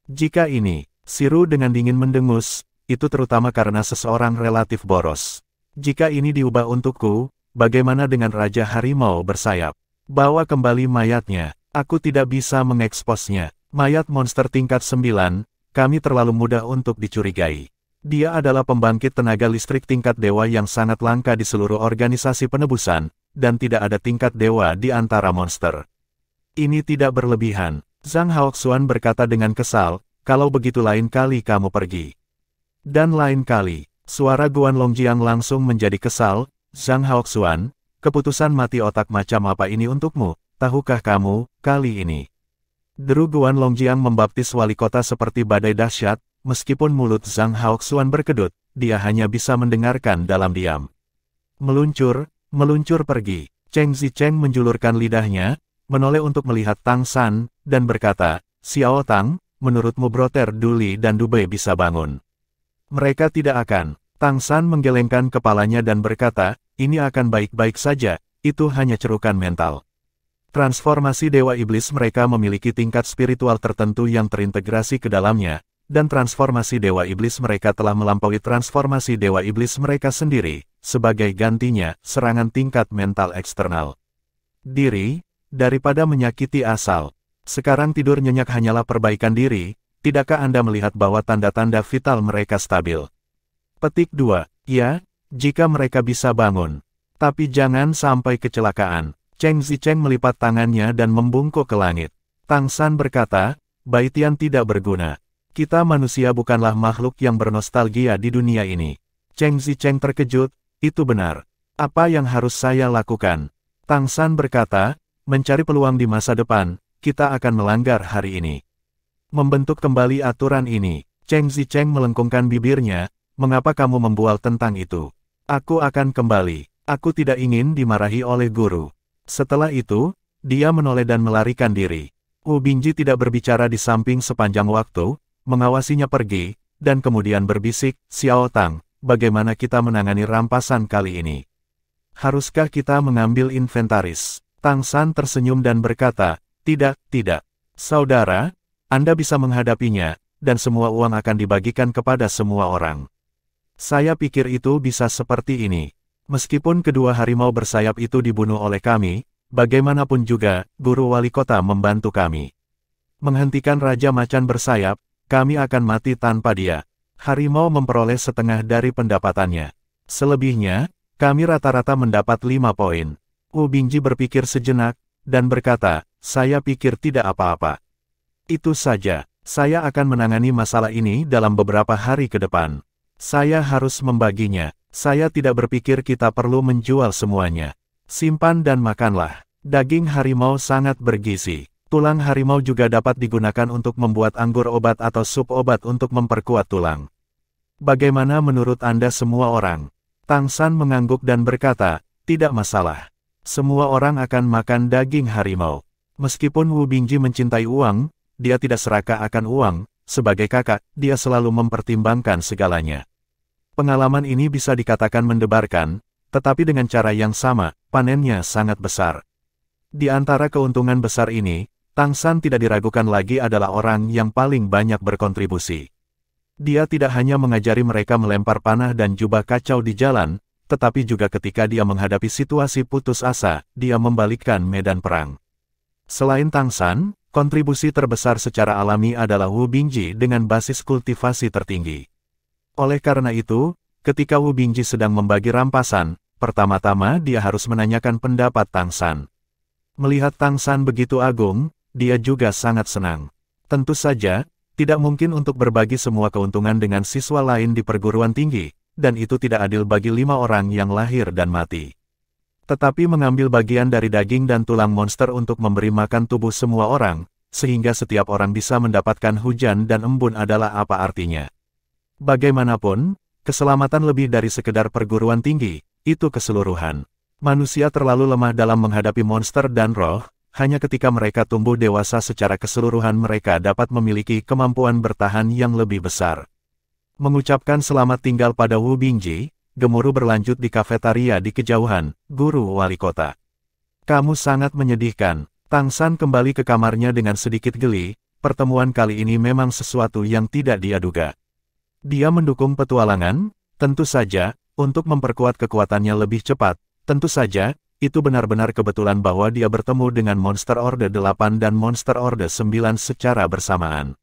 Jika ini, Siru dengan dingin mendengus, itu terutama karena seseorang relatif boros. Jika ini diubah untukku, bagaimana dengan Raja Harimau Bersayap? Bawa kembali mayatnya, aku tidak bisa mengeksposnya. Mayat monster tingkat 9, kami terlalu mudah untuk dicurigai. Dia adalah pembangkit tenaga listrik tingkat dewa yang sangat langka di seluruh organisasi penebusan, dan tidak ada tingkat dewa di antara monster. Ini tidak berlebihan. Zhang Haoxuan berkata dengan kesal, kalau begitu lain kali kamu pergi. Dan lain kali, suara Guan Longjiang langsung menjadi kesal, Zhang Haoxuan, keputusan mati otak macam apa ini untukmu, tahukah kamu, kali ini. Deru Guan Longjiang membaptis wali kota seperti badai dahsyat, meskipun mulut Zhang Haoxuan berkedut, dia hanya bisa mendengarkan dalam diam. Meluncur pergi. Cheng Zicheng menjulurkan lidahnya, menoleh untuk melihat Tang San, dan berkata, Xiao Tang, menurutmu Broter Duli dan Dubei bisa bangun? Mereka tidak akan. Tang San menggelengkan kepalanya dan berkata, ini akan baik-baik saja, itu hanya cerukan mental. Transformasi Dewa Iblis mereka memiliki tingkat spiritual tertentu yang terintegrasi ke dalamnya, dan transformasi Dewa Iblis mereka telah melampaui transformasi Dewa Iblis mereka sendiri, sebagai gantinya, serangan tingkat mental eksternal. Daripada menyakiti asal. Sekarang tidur nyenyak hanyalah perbaikan diri. Tidakkah Anda melihat bahwa tanda-tanda vital mereka stabil? Petik 2. Ya, jika mereka bisa bangun. Tapi jangan sampai kecelakaan. Cheng Zicheng melipat tangannya dan membungkuk ke langit. Tang San berkata, Baitian tidak berguna. Kita manusia bukanlah makhluk yang bernostalgia di dunia ini. Cheng Zicheng terkejut, itu benar. Apa yang harus saya lakukan? Tang San berkata, mencari peluang di masa depan, kita akan melanggar hari ini. Membentuk kembali aturan ini. Cheng Zicheng melengkungkan bibirnya, mengapa kamu membual tentang itu? Aku akan kembali. Aku tidak ingin dimarahi oleh guru. Setelah itu, dia menoleh dan melarikan diri. Wu Bingji tidak berbicara di samping sepanjang waktu, mengawasinya pergi, dan kemudian berbisik, Xiao Tang, bagaimana kita menangani rampasan kali ini? Haruskah kita mengambil inventaris? Tang San tersenyum dan berkata, tidak. Saudara, Anda bisa menghadapinya, dan semua uang akan dibagikan kepada semua orang. Saya pikir itu bisa seperti ini. Meskipun kedua harimau bersayap itu dibunuh oleh kami, bagaimanapun juga, guru wali kota membantu kami. Menghentikan Raja Macan bersayap, kami akan mati tanpa dia. Harimau memperoleh setengah dari pendapatannya. Selebihnya, kami rata-rata mendapat 5 poin. Wu Bingji berpikir sejenak, dan berkata, saya pikir tidak apa-apa. Itu saja, saya akan menangani masalah ini dalam beberapa hari ke depan. Saya harus membaginya. Saya tidak berpikir kita perlu menjual semuanya. Simpan dan makanlah. Daging harimau sangat bergizi. Tulang harimau juga dapat digunakan untuk membuat anggur obat atau sup obat untuk memperkuat tulang. Bagaimana menurut Anda semua orang? Tang San mengangguk dan berkata, tidak masalah. Semua orang akan makan daging harimau. Meskipun Wu Bingji mencintai uang, dia tidak serakah akan uang. Sebagai kakak, dia selalu mempertimbangkan segalanya. Pengalaman ini bisa dikatakan mendebarkan, tetapi dengan cara yang sama, panennya sangat besar. Di antara keuntungan besar ini, Tang San tidak diragukan lagi adalah orang yang paling banyak berkontribusi. Dia tidak hanya mengajari mereka melempar panah dan jubah kacau di jalan, tetapi juga ketika dia menghadapi situasi putus asa, dia membalikkan medan perang. Selain Tang San, kontribusi terbesar secara alami adalah Wu Bingji dengan basis kultivasi tertinggi. Oleh karena itu, ketika Wu Bingji sedang membagi rampasan, pertama-tama dia harus menanyakan pendapat Tang San. Melihat Tang San begitu agung, dia juga sangat senang. Tentu saja, tidak mungkin untuk berbagi semua keuntungan dengan siswa lain di perguruan tinggi, dan itu tidak adil bagi 5 orang yang lahir dan mati. Tetapi mengambil bagian dari daging dan tulang monster untuk memberi makan tubuh semua orang, sehingga setiap orang bisa mendapatkan hujan dan embun adalah apa artinya. Bagaimanapun, keselamatan lebih dari sekedar perguruan tinggi, itu keseluruhan. Manusia terlalu lemah dalam menghadapi monster dan roh, hanya ketika mereka tumbuh dewasa secara keseluruhan mereka dapat memiliki kemampuan bertahan yang lebih besar. Mengucapkan selamat tinggal pada Wu Bingji, gemuruh berlanjut di kafetaria di kejauhan, guru wali kota. Kamu sangat menyedihkan. Tang San kembali ke kamarnya dengan sedikit geli, pertemuan kali ini memang sesuatu yang tidak dia duga. Dia mendukung petualangan, tentu saja, untuk memperkuat kekuatannya lebih cepat, tentu saja, itu benar-benar kebetulan bahwa dia bertemu dengan Monster Orde 8 dan Monster Orde 9 secara bersamaan.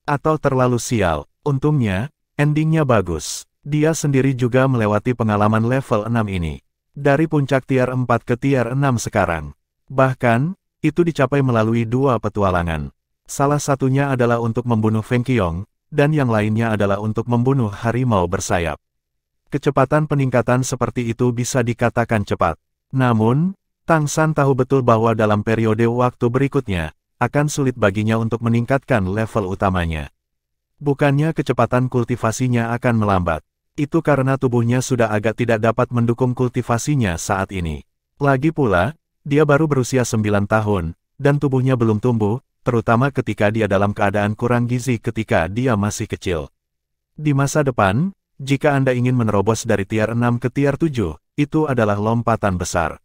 Atau terlalu sial, untungnya, endingnya bagus. Dia sendiri juga melewati pengalaman level 6 ini. Dari puncak tier 4 ke tier 6 sekarang. Bahkan, itu dicapai melalui 2 petualangan. Salah satunya adalah untuk membunuh Feng Qiong, dan yang lainnya adalah untuk membunuh harimau bersayap. Kecepatan peningkatan seperti itu bisa dikatakan cepat. Namun, Tang San tahu betul bahwa dalam periode waktu berikutnya, akan sulit baginya untuk meningkatkan level utamanya. Bukannya kecepatan kultivasinya akan melambat. Itu karena tubuhnya sudah agak tidak dapat mendukung kultivasinya saat ini. Lagi pula, dia baru berusia 9 tahun, dan tubuhnya belum tumbuh, terutama ketika dia dalam keadaan kurang gizi ketika dia masih kecil. Di masa depan, jika Anda ingin menerobos dari tier 6 ke tier 7, itu adalah lompatan besar.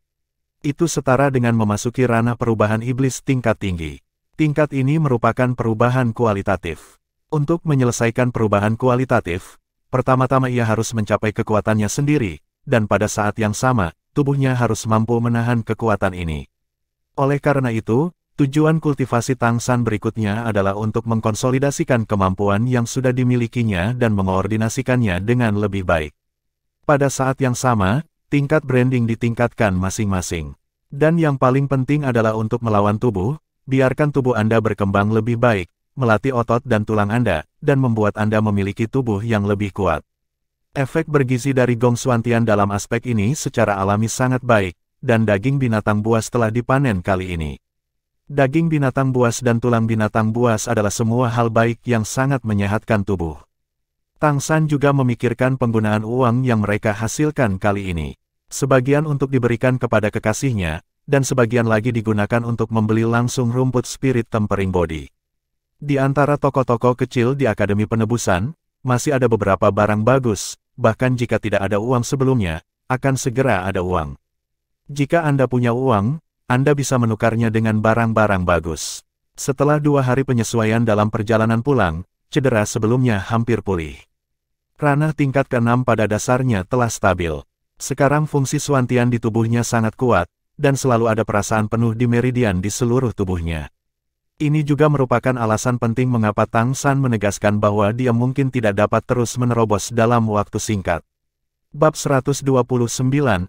Itu setara dengan memasuki ranah perubahan iblis tingkat tinggi. Tingkat ini merupakan perubahan kualitatif. Untuk menyelesaikan perubahan kualitatif, pertama-tama ia harus mencapai kekuatannya sendiri, dan pada saat yang sama, tubuhnya harus mampu menahan kekuatan ini. Oleh karena itu, tujuan kultivasi Tang San berikutnya adalah untuk mengkonsolidasikan kemampuan yang sudah dimilikinya dan mengoordinasikannya dengan lebih baik. Pada saat yang sama, tingkat branding ditingkatkan masing-masing. Dan yang paling penting adalah untuk melawan tubuh, biarkan tubuh Anda berkembang lebih baik, melatih otot dan tulang Anda, dan membuat Anda memiliki tubuh yang lebih kuat. Efek bergizi dari Gong Xuantian dalam aspek ini secara alami sangat baik, dan daging binatang buas telah dipanen kali ini. Daging binatang buas dan tulang binatang buas adalah semua hal baik yang sangat menyehatkan tubuh. Tang San juga memikirkan penggunaan uang yang mereka hasilkan kali ini. Sebagian untuk diberikan kepada kekasihnya, dan sebagian lagi digunakan untuk membeli langsung rumput spirit tempering body. Di antara toko-toko kecil di Akademi Penebusan, masih ada beberapa barang bagus, bahkan jika tidak ada uang sebelumnya, akan segera ada uang. Jika Anda punya uang, Anda bisa menukarnya dengan barang-barang bagus. Setelah 2 hari penyesuaian dalam perjalanan pulang, cedera sebelumnya hampir pulih. Ranah tingkat ke-6 pada dasarnya telah stabil. Sekarang fungsi Xuantian di tubuhnya sangat kuat, dan selalu ada perasaan penuh di meridian di seluruh tubuhnya. Ini juga merupakan alasan penting mengapa Tang San menegaskan bahwa dia mungkin tidak dapat terus menerobos dalam waktu singkat. Bab 129,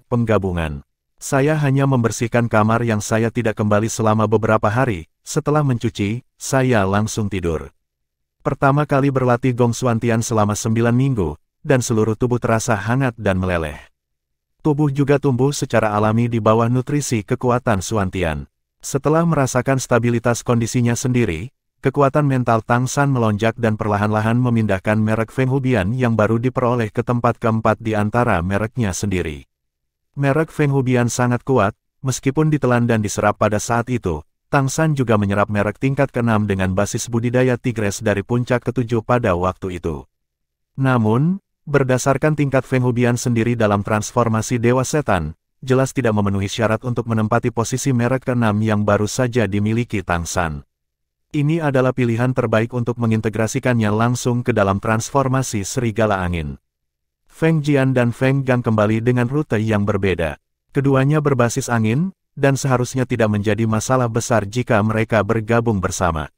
Penggabungan. Saya hanya membersihkan kamar yang saya tidak kembali selama beberapa hari. Setelah mencuci, saya langsung tidur. Pertama kali berlatih Gong Xuantian selama 9 minggu, dan seluruh tubuh terasa hangat dan meleleh. Tubuh juga tumbuh secara alami di bawah nutrisi kekuatan Xuantian. Setelah merasakan stabilitas kondisinya sendiri, kekuatan mental Tang San melonjak dan perlahan-lahan memindahkan merek Feng Hubian yang baru diperoleh ke tempat keempat di antara mereknya sendiri. Merek Feng Hubian sangat kuat, meskipun ditelan dan diserap pada saat itu, Tang San juga menyerap merek tingkat ke-6 dengan basis budidaya tigres dari puncak ke-7 pada waktu itu. Namun, berdasarkan tingkat Feng Hubian sendiri dalam transformasi Dewa Setan, jelas tidak memenuhi syarat untuk menempati posisi merek ke-6 yang baru saja dimiliki Tang San. Ini adalah pilihan terbaik untuk mengintegrasikannya langsung ke dalam transformasi Serigala Angin. Feng Jian dan Feng Gang kembali dengan rute yang berbeda. Keduanya berbasis angin, dan seharusnya tidak menjadi masalah besar jika mereka bergabung bersama.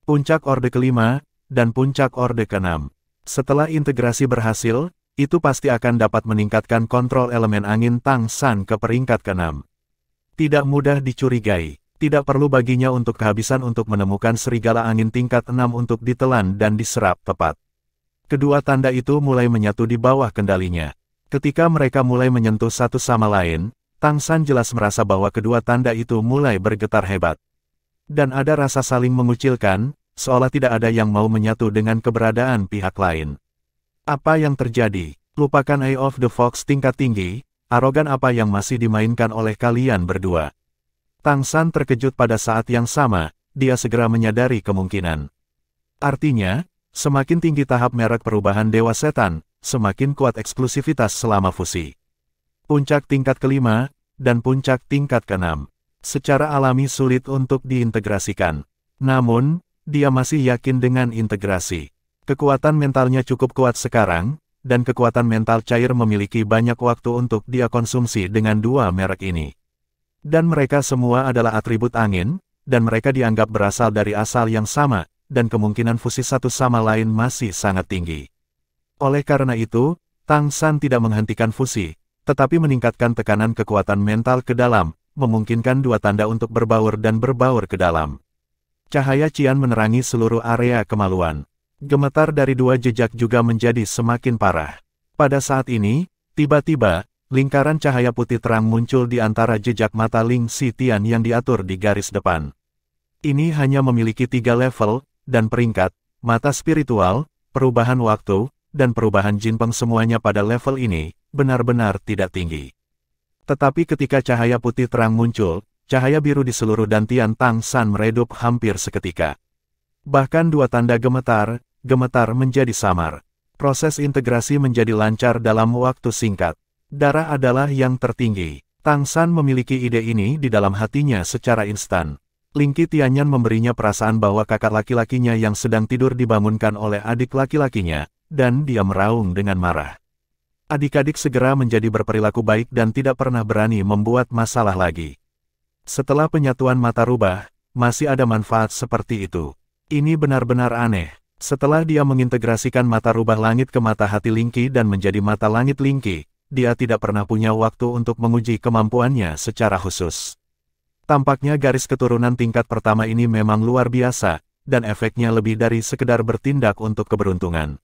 Puncak Orde ke-5, dan Puncak Orde ke-6. Setelah integrasi berhasil, itu pasti akan dapat meningkatkan kontrol elemen angin Tang San ke peringkat ke-6. Tidak mudah dicurigai, tidak perlu baginya untuk kehabisan untuk menemukan serigala angin tingkat 6 untuk ditelan dan diserap tepat. Kedua tanda itu mulai menyatu di bawah kendalinya. Ketika mereka mulai menyentuh satu sama lain, Tang San jelas merasa bahwa kedua tanda itu mulai bergetar hebat. Dan ada rasa saling mengucilkan, seolah tidak ada yang mau menyatu dengan keberadaan pihak lain. Apa yang terjadi? Lupakan Eye of the Fox tingkat tinggi, arogan apa yang masih dimainkan oleh kalian berdua. Tang San terkejut pada saat yang sama, dia segera menyadari kemungkinan. Artinya, semakin tinggi tahap merek perubahan Dewa Setan, semakin kuat eksklusivitas selama fusi. Puncak tingkat ke-5, dan puncak tingkat ke-6. Secara alami sulit untuk diintegrasikan. Namun, dia masih yakin dengan integrasi. Kekuatan mentalnya cukup kuat sekarang, dan kekuatan mental cair memiliki banyak waktu untuk dia konsumsi dengan dua merek ini. Dan mereka semua adalah atribut angin, dan mereka dianggap berasal dari asal yang sama, dan kemungkinan fusi satu sama lain masih sangat tinggi. Oleh karena itu, Tang San tidak menghentikan fusi, tetapi meningkatkan tekanan kekuatan mental ke dalam, memungkinkan dua tanda untuk berbaur dan berbaur ke dalam. Cahaya cian menerangi seluruh area kemaluan. Gemetar dari dua jejak juga menjadi semakin parah. Pada saat ini, tiba-tiba, lingkaran cahaya putih terang muncul di antara jejak mata Ling Xitian yang diatur di garis depan. Ini hanya memiliki 3 level, dan peringkat, mata spiritual, perubahan waktu, dan perubahan Jinpeng semuanya pada level ini, benar-benar tidak tinggi. Tetapi ketika cahaya putih terang muncul, cahaya biru di seluruh dantian Tang San meredup hampir seketika. Bahkan dua tanda gemetar menjadi samar. Proses integrasi menjadi lancar dalam waktu singkat. Darah adalah yang tertinggi. Tang San memiliki ide ini di dalam hatinya secara instan. Ling Qitianyan memberinya perasaan bahwa kakak laki-lakinya yang sedang tidur dibangunkan oleh adik laki-lakinya, dan dia meraung dengan marah. Adik-adik segera menjadi berperilaku baik dan tidak pernah berani membuat masalah lagi. Setelah penyatuan mata rubah, masih ada manfaat seperti itu. Ini benar-benar aneh. Setelah dia mengintegrasikan mata rubah langit ke mata hati Ling Qi dan menjadi mata langit Ling Qi, dia tidak pernah punya waktu untuk menguji kemampuannya secara khusus. Tampaknya garis keturunan tingkat pertama ini memang luar biasa, dan efeknya lebih dari sekedar bertindak untuk keberuntungan.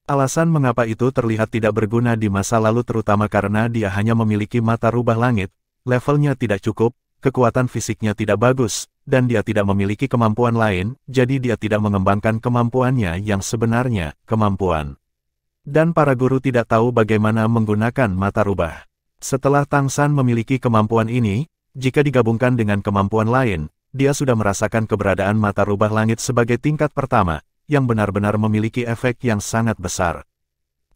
Alasan mengapa itu terlihat tidak berguna di masa lalu terutama karena dia hanya memiliki mata rubah langit, levelnya tidak cukup, kekuatan fisiknya tidak bagus, dan dia tidak memiliki kemampuan lain, jadi dia tidak mengembangkan kemampuannya yang sebenarnya, kemampuan. Dan para guru tidak tahu bagaimana menggunakan mata rubah. Setelah Tang San memiliki kemampuan ini, jika digabungkan dengan kemampuan lain, dia sudah merasakan keberadaan mata rubah langit sebagai tingkat pertama, yang benar-benar memiliki efek yang sangat besar.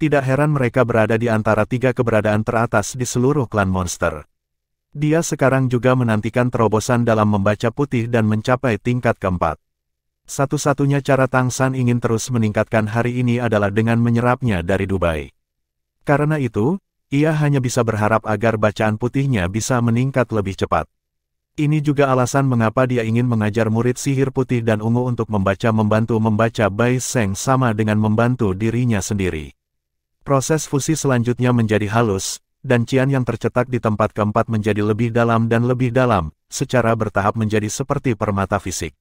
Tidak heran mereka berada di antara 3 keberadaan teratas di seluruh klan monster. Dia sekarang juga menantikan terobosan dalam membaca putih dan mencapai tingkat keempat. Satu-satunya cara Tang San ingin terus meningkatkan hari ini adalah dengan menyerapnya dari Dubai. Karena itu, ia hanya bisa berharap agar bacaan putihnya bisa meningkat lebih cepat. Ini juga alasan mengapa dia ingin mengajar murid sihir putih dan ungu untuk membantu membaca Bai Seng sama dengan membantu dirinya sendiri. Proses fusi selanjutnya menjadi halus, dan cian yang tercetak di tempat keempat menjadi lebih dalam dan lebih dalam, secara bertahap menjadi seperti permata fisik.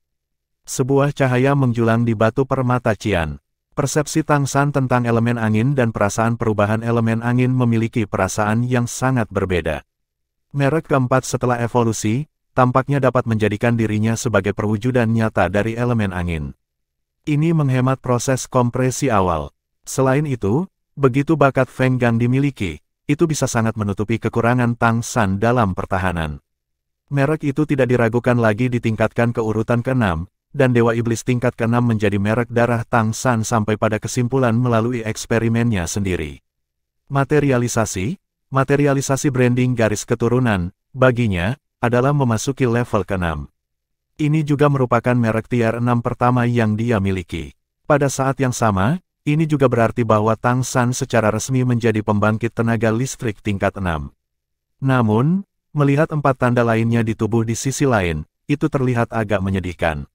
Sebuah cahaya menjulang di batu permata cian. Persepsi Tang San tentang elemen angin dan perasaan perubahan elemen angin memiliki perasaan yang sangat berbeda. Merek keempat setelah evolusi, tampaknya dapat menjadikan dirinya sebagai perwujudan nyata dari elemen angin. Ini menghemat proses kompresi awal. Selain itu, begitu bakat Feng Gang dimiliki, itu bisa sangat menutupi kekurangan Tang San dalam pertahanan. Merek itu tidak diragukan lagi ditingkatkan ke urutan ke-6, dan Dewa Iblis tingkat ke-6 menjadi merek darah Tang San sampai pada kesimpulan melalui eksperimennya sendiri. Materialisasi branding garis keturunan, baginya, adalah memasuki level ke-6. Ini juga merupakan merek tier 6 pertama yang dia miliki. Pada saat yang sama, ini juga berarti bahwa Tang San secara resmi menjadi pembangkit tenaga listrik tingkat 6. Namun, melihat 4 tanda lainnya di tubuh di sisi lain, itu terlihat agak menyedihkan.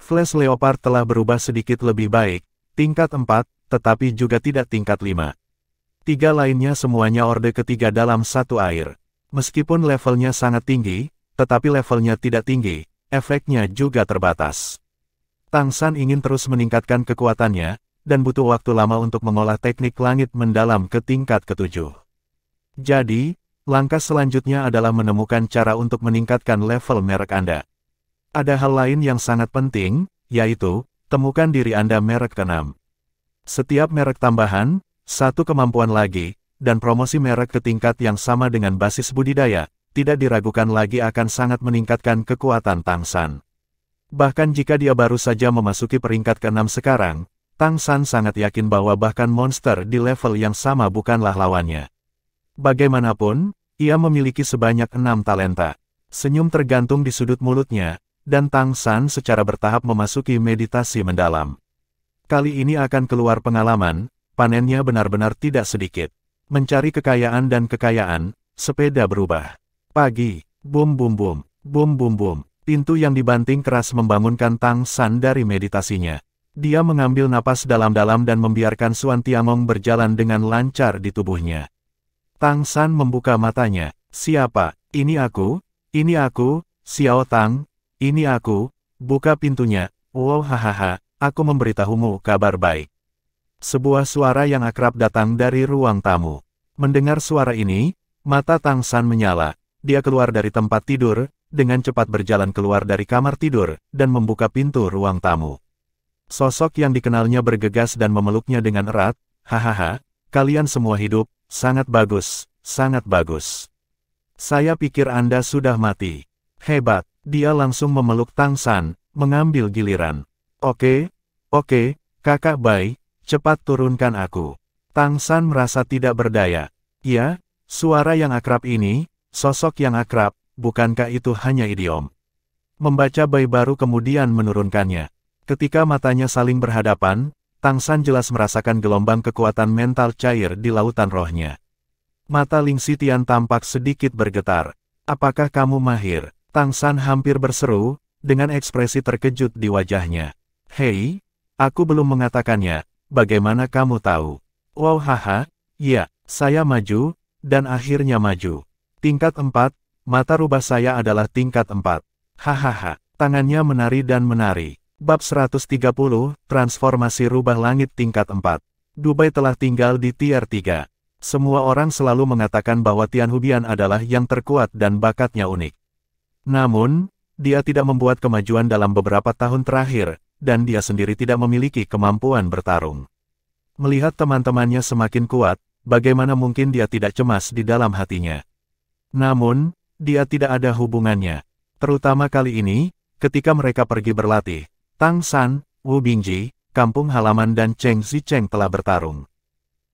Flash Leopard telah berubah sedikit lebih baik, tingkat 4, tetapi juga tidak tingkat 5. Tiga lainnya semuanya orde ketiga dalam satu air. Meskipun levelnya sangat tinggi, tetapi levelnya tidak tinggi, efeknya juga terbatas. Tang San ingin terus meningkatkan kekuatannya, dan butuh waktu lama untuk mengolah teknik langit mendalam ke tingkat ketujuh. Jadi, langkah selanjutnya adalah menemukan cara untuk meningkatkan level merek Anda. Ada hal lain yang sangat penting, yaitu, temukan diri Anda merek ke-6. Setiap merek tambahan, satu kemampuan lagi, dan promosi merek ke tingkat yang sama dengan basis budidaya, tidak diragukan lagi akan sangat meningkatkan kekuatan Tang San. Bahkan jika dia baru saja memasuki peringkat ke-6 sekarang, Tang San sangat yakin bahwa bahkan monster di level yang sama bukanlah lawannya. Bagaimanapun, ia memiliki sebanyak 6 talenta. Senyum tergantung di sudut mulutnya, dan Tang San secara bertahap memasuki meditasi mendalam. Kali ini akan keluar pengalaman, panennya benar-benar tidak sedikit. Mencari kekayaan dan kekayaan, sepeda berubah. Pagi, bum bum bum, bum bum bum. Pintu yang dibanting keras membangunkan Tang San dari meditasinya. Dia mengambil napas dalam-dalam dan membiarkan Suan Tiangong berjalan dengan lancar di tubuhnya. Tang San membuka matanya. Siapa? Ini aku, Xiao Tang, ini aku, buka pintunya. Wow hahaha, aku memberitahumu kabar baik. Sebuah suara yang akrab datang dari ruang tamu. Mendengar suara ini, mata Tang San menyala. Dia keluar dari tempat tidur, dengan cepat berjalan keluar dari kamar tidur, dan membuka pintu ruang tamu. Sosok yang dikenalnya bergegas dan memeluknya dengan erat. Hahaha, kalian semua hidup, sangat bagus, sangat bagus. Saya pikir Anda sudah mati. Hebat, dia langsung memeluk Tang San, mengambil giliran. Oke, kakak Bai. Cepat turunkan aku. Tang San merasa tidak berdaya. Ya, suara yang akrab ini, sosok yang akrab, bukankah itu hanya idiom? Membaca Bai baru kemudian menurunkannya. Ketika matanya saling berhadapan, Tang San jelas merasakan gelombang kekuatan mental cair di lautan rohnya. Mata Ling Xitian tampak sedikit bergetar. Apakah kamu mahir? Tang San hampir berseru, dengan ekspresi terkejut di wajahnya. Hei, aku belum mengatakannya. Bagaimana kamu tahu? Wow haha, ya, saya maju, dan akhirnya maju. Tingkat 4, mata rubah saya adalah tingkat 4. Hahaha, tangannya menari dan menari. Bab 130, Transformasi Rubah Langit tingkat 4. Dubai telah tinggal di tier 3. Semua orang selalu mengatakan bahwa Tian Hubian adalah yang terkuat dan bakatnya unik. Namun, dia tidak membuat kemajuan dalam beberapa tahun terakhir, dan dia sendiri tidak memiliki kemampuan bertarung. Melihat teman-temannya semakin kuat, bagaimana mungkin dia tidak cemas di dalam hatinya. Namun, dia tidak ada hubungannya. Terutama kali ini, ketika mereka pergi berlatih, Tang San, Wu Bingji, kampung halaman dan Cheng Zicheng telah bertarung.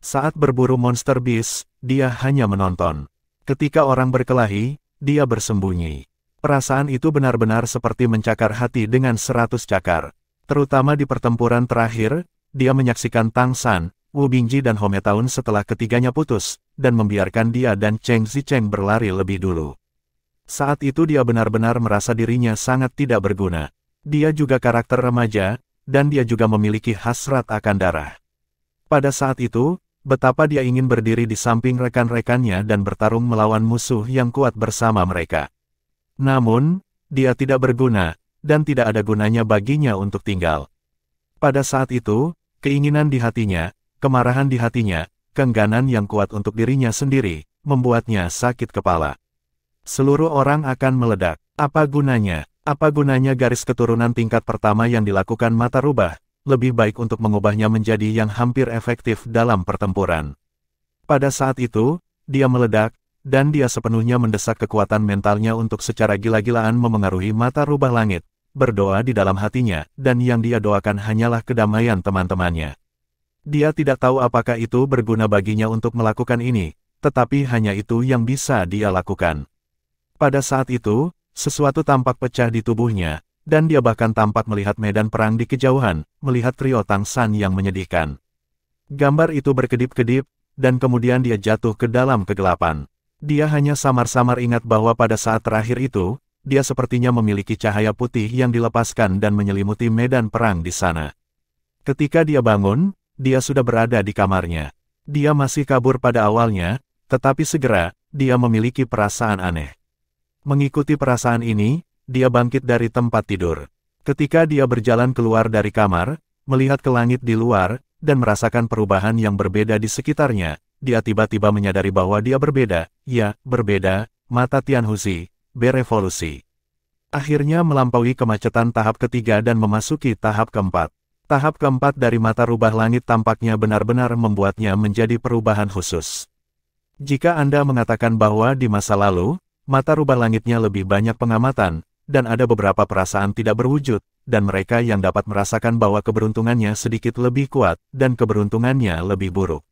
Saat berburu monster beast, dia hanya menonton. Ketika orang berkelahi, dia bersembunyi. Perasaan itu benar-benar seperti mencakar hati dengan 100 cakar. Terutama di pertempuran terakhir, dia menyaksikan Tang San, Wu Bingji dan Home Taun setelah ketiganya putus, dan membiarkan dia dan Cheng Zicheng berlari lebih dulu. Saat itu dia benar-benar merasa dirinya sangat tidak berguna. Dia juga karakter remaja, dan dia juga memiliki hasrat akan darah. Pada saat itu, betapa dia ingin berdiri di samping rekan-rekannya dan bertarung melawan musuh yang kuat bersama mereka. Namun, dia tidak berguna, dan tidak ada gunanya baginya untuk tinggal. Pada saat itu, keinginan di hatinya, kemarahan di hatinya, keengganan yang kuat untuk dirinya sendiri, membuatnya sakit kepala. Seluruh orang akan meledak. Apa gunanya? Apa gunanya garis keturunan tingkat pertama yang dilakukan mata rubah? Lebih baik untuk mengubahnya menjadi yang hampir efektif dalam pertempuran. Pada saat itu, dia meledak, dan dia sepenuhnya mendesak kekuatan mentalnya untuk secara gila-gilaan memengaruhi mata rubah langit, berdoa di dalam hatinya, dan yang dia doakan hanyalah kedamaian teman-temannya. Dia tidak tahu apakah itu berguna baginya untuk melakukan ini, tetapi hanya itu yang bisa dia lakukan. Pada saat itu, sesuatu tampak pecah di tubuhnya, dan dia bahkan tampak melihat medan perang di kejauhan, melihat trio Tang San yang menyedihkan. Gambar itu berkedip-kedip, dan kemudian dia jatuh ke dalam kegelapan. Dia hanya samar-samar ingat bahwa pada saat terakhir itu, dia sepertinya memiliki cahaya putih yang dilepaskan dan menyelimuti medan perang di sana. Ketika dia bangun, dia sudah berada di kamarnya. Dia masih kabur pada awalnya, tetapi segera, dia memiliki perasaan aneh. Mengikuti perasaan ini, dia bangkit dari tempat tidur. Ketika dia berjalan keluar dari kamar, melihat ke langit di luar, dan merasakan perubahan yang berbeda di sekitarnya, dia tiba-tiba menyadari bahwa dia berbeda, ya, berbeda, mata Tianhuzi, berevolusi. Akhirnya melampaui kemacetan tahap ketiga dan memasuki tahap keempat. Tahap keempat dari mata rubah langit tampaknya benar-benar membuatnya menjadi perubahan khusus. Jika Anda mengatakan bahwa di masa lalu, mata rubah langitnya lebih banyak pengamatan, dan ada beberapa perasaan tidak berwujud, dan mereka yang dapat merasakan bahwa keberuntungannya sedikit lebih kuat, dan keberuntungannya lebih buruk.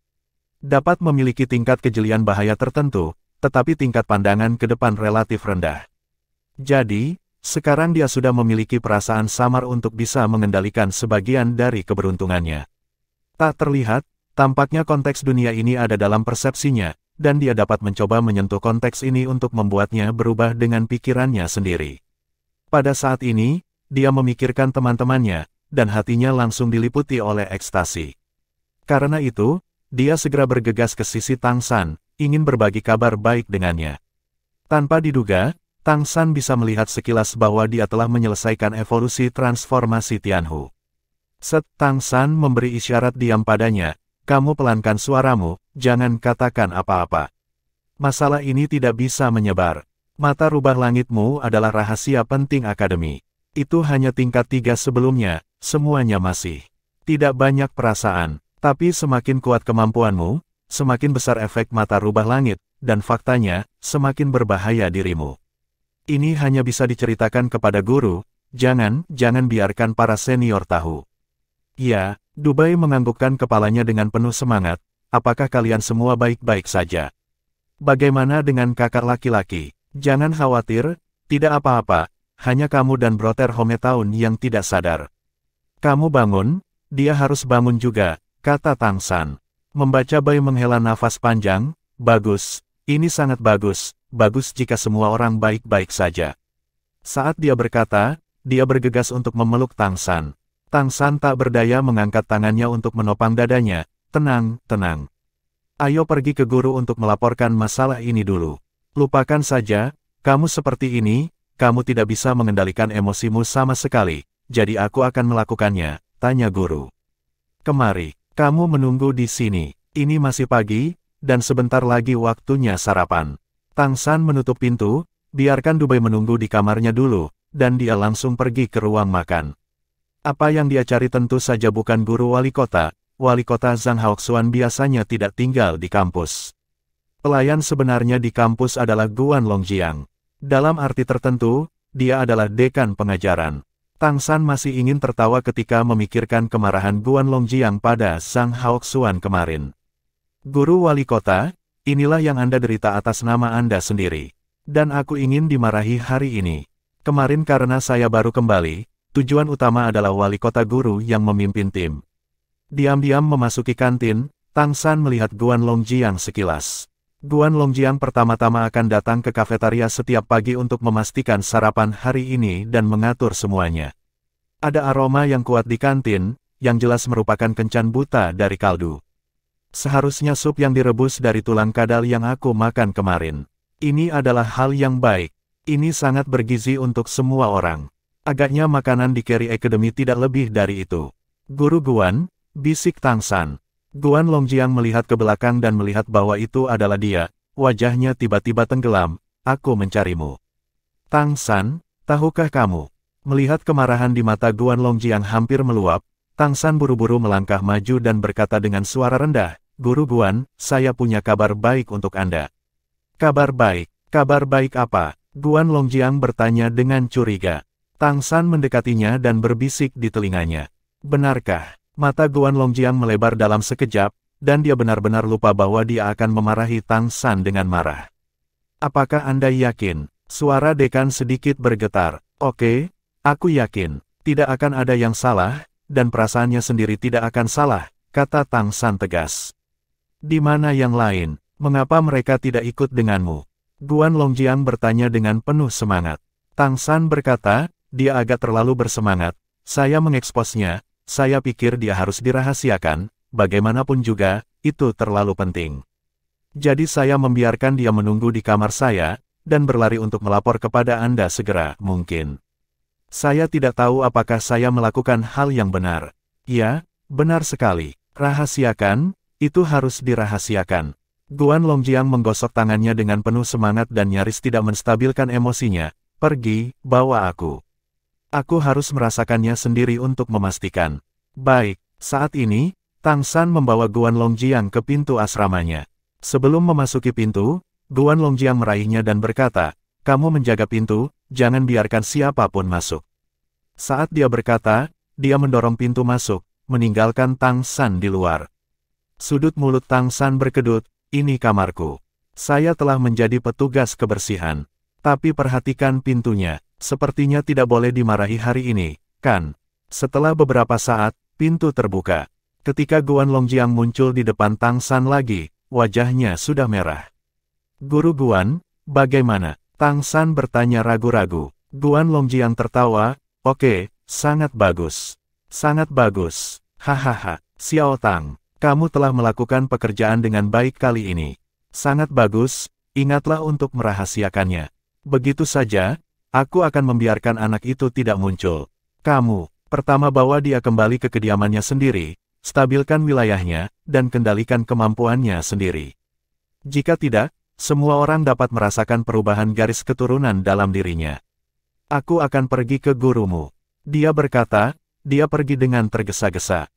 Dapat memiliki tingkat kejelian bahaya tertentu, tetapi tingkat pandangan ke depan relatif rendah. Jadi, sekarang dia sudah memiliki perasaan samar untuk bisa mengendalikan sebagian dari keberuntungannya. Tak terlihat, tampaknya konteks dunia ini ada dalam persepsinya, dan dia dapat mencoba menyentuh konteks ini untuk membuatnya berubah dengan pikirannya sendiri. Pada saat ini, dia memikirkan teman-temannya, dan hatinya langsung diliputi oleh ekstasi. Karena itu, dia segera bergegas ke sisi Tang San, ingin berbagi kabar baik dengannya. Tanpa diduga, Tang San bisa melihat sekilas bahwa dia telah menyelesaikan evolusi transformasi Tianhu. Tang San memberi isyarat diam padanya, "Kamu pelankan suaramu, jangan katakan apa-apa. Masalah ini tidak bisa menyebar. Mata rubah langitmu adalah rahasia penting akademi. Itu hanya tingkat 3 sebelumnya, semuanya masih tidak banyak perasaan. Tapi semakin kuat kemampuanmu, semakin besar efek mata rubah langit, dan faktanya, semakin berbahaya dirimu. Ini hanya bisa diceritakan kepada guru, jangan biarkan para senior tahu." Ya, Dubai menganggukkan kepalanya dengan penuh semangat, "Apakah kalian semua baik-baik saja? Bagaimana dengan kakak laki-laki? Jangan khawatir, tidak apa-apa, hanya kamu dan Brother Hometown yang tidak sadar." "Kamu bangun, dia harus bangun juga," kata Tang San. Membaca Bai menghela nafas panjang, "Bagus, ini sangat bagus, bagus jika semua orang baik-baik saja." Saat dia berkata, dia bergegas untuk memeluk Tang San. Tang San tak berdaya mengangkat tangannya untuk menopang dadanya, "Tenang, tenang. Ayo pergi ke guru untuk melaporkan masalah ini dulu. Lupakan saja, kamu seperti ini, kamu tidak bisa mengendalikan emosimu sama sekali, jadi aku akan melakukannya," tanya guru. "Kemari, kamu menunggu di sini, ini masih pagi, dan sebentar lagi waktunya sarapan." Tang San menutup pintu, biarkan Dubai menunggu di kamarnya dulu, dan dia langsung pergi ke ruang makan. Apa yang dia cari tentu saja bukan guru wali kota. Wali kota Zhang Haoxuan biasanya tidak tinggal di kampus. Pelayan sebenarnya di kampus adalah Guan Longjiang. Dalam arti tertentu, dia adalah dekan pengajaran. Tang San masih ingin tertawa ketika memikirkan kemarahan Guan Longjiang pada Zhang Haoxuan kemarin. "Guru wali kota, inilah yang Anda derita atas nama Anda sendiri. Dan aku ingin dimarahi hari ini. Kemarin karena saya baru kembali, tujuan utama adalah wali kota guru yang memimpin tim." Diam-diam memasuki kantin, Tang San melihat Guan Longjiang sekilas. Guan Longjiang pertama-tama akan datang ke kafetaria setiap pagi untuk memastikan sarapan hari ini dan mengatur semuanya. Ada aroma yang kuat di kantin, yang jelas merupakan kencan buta dari kaldu. "Seharusnya sup yang direbus dari tulang kadal yang aku makan kemarin. Ini adalah hal yang baik. Ini sangat bergizi untuk semua orang. Agaknya makanan di Carry Academy tidak lebih dari itu." "Guru Guan," bisik Tang San. Guan Longjiang melihat ke belakang dan melihat bahwa itu adalah dia, wajahnya tiba-tiba tenggelam, "Aku mencarimu." "Tang San, tahukah kamu?" Melihat kemarahan di mata Guan Longjiang hampir meluap, Tang San buru-buru melangkah maju dan berkata dengan suara rendah, "Guru Guan, saya punya kabar baik untuk Anda." "Kabar baik? Kabar baik apa?" Guan Longjiang bertanya dengan curiga. Tang San mendekatinya dan berbisik di telinganya. "Benarkah?" Mata Guan Longjiang melebar dalam sekejap, dan dia benar-benar lupa bahwa dia akan memarahi Tang San dengan marah. "Apakah Anda yakin?" Suara dekan sedikit bergetar. "Oke, aku yakin. Tidak akan ada yang salah, dan perasaannya sendiri tidak akan salah," kata Tang San tegas. "Di mana yang lain? Mengapa mereka tidak ikut denganmu?" Guan Longjiang bertanya dengan penuh semangat. Tang San berkata, "Dia agak terlalu bersemangat. Saya mengeksposnya. Saya pikir dia harus dirahasiakan, bagaimanapun juga, itu terlalu penting. Jadi saya membiarkan dia menunggu di kamar saya, dan berlari untuk melapor kepada Anda segera mungkin. Saya tidak tahu apakah saya melakukan hal yang benar. Ya, benar sekali. Rahasiakan, itu harus dirahasiakan. Guan Longjiang menggosok tangannya dengan penuh semangat dan nyaris tidak menstabilkan emosinya. Pergi, bawa aku. Aku harus merasakannya sendiri untuk memastikan. Baik, saat ini, Tang San membawa Guan Longjiang ke pintu asramanya. Sebelum memasuki pintu, Guan Longjiang meraihnya dan berkata, "Kamu menjaga pintu, jangan biarkan siapapun masuk." Saat dia berkata, dia mendorong pintu masuk, meninggalkan Tang San di luar. Sudut mulut Tang San berkedut, "Ini kamarku. Saya telah menjadi petugas kebersihan. Tapi perhatikan pintunya, sepertinya tidak boleh dimarahi hari ini, kan?" Setelah beberapa saat, pintu terbuka. Ketika Guan Longjiang muncul di depan Tang San lagi, wajahnya sudah merah. "Guru Guan, bagaimana?" Tang San bertanya ragu-ragu. Guan Longjiang tertawa, "Oke, sangat bagus. Sangat bagus. Hahaha, Xiao Tang, kamu telah melakukan pekerjaan dengan baik kali ini. Sangat bagus, ingatlah untuk merahasiakannya. Begitu saja, aku akan membiarkan anak itu tidak muncul. Kamu, pertama bawa dia kembali ke kediamannya sendiri, stabilkan wilayahnya, dan kendalikan kemampuannya sendiri. Jika tidak, semua orang dapat merasakan perubahan garis keturunan dalam dirinya. Aku akan pergi ke gurumu." Dia berkata, dia pergi dengan tergesa-gesa.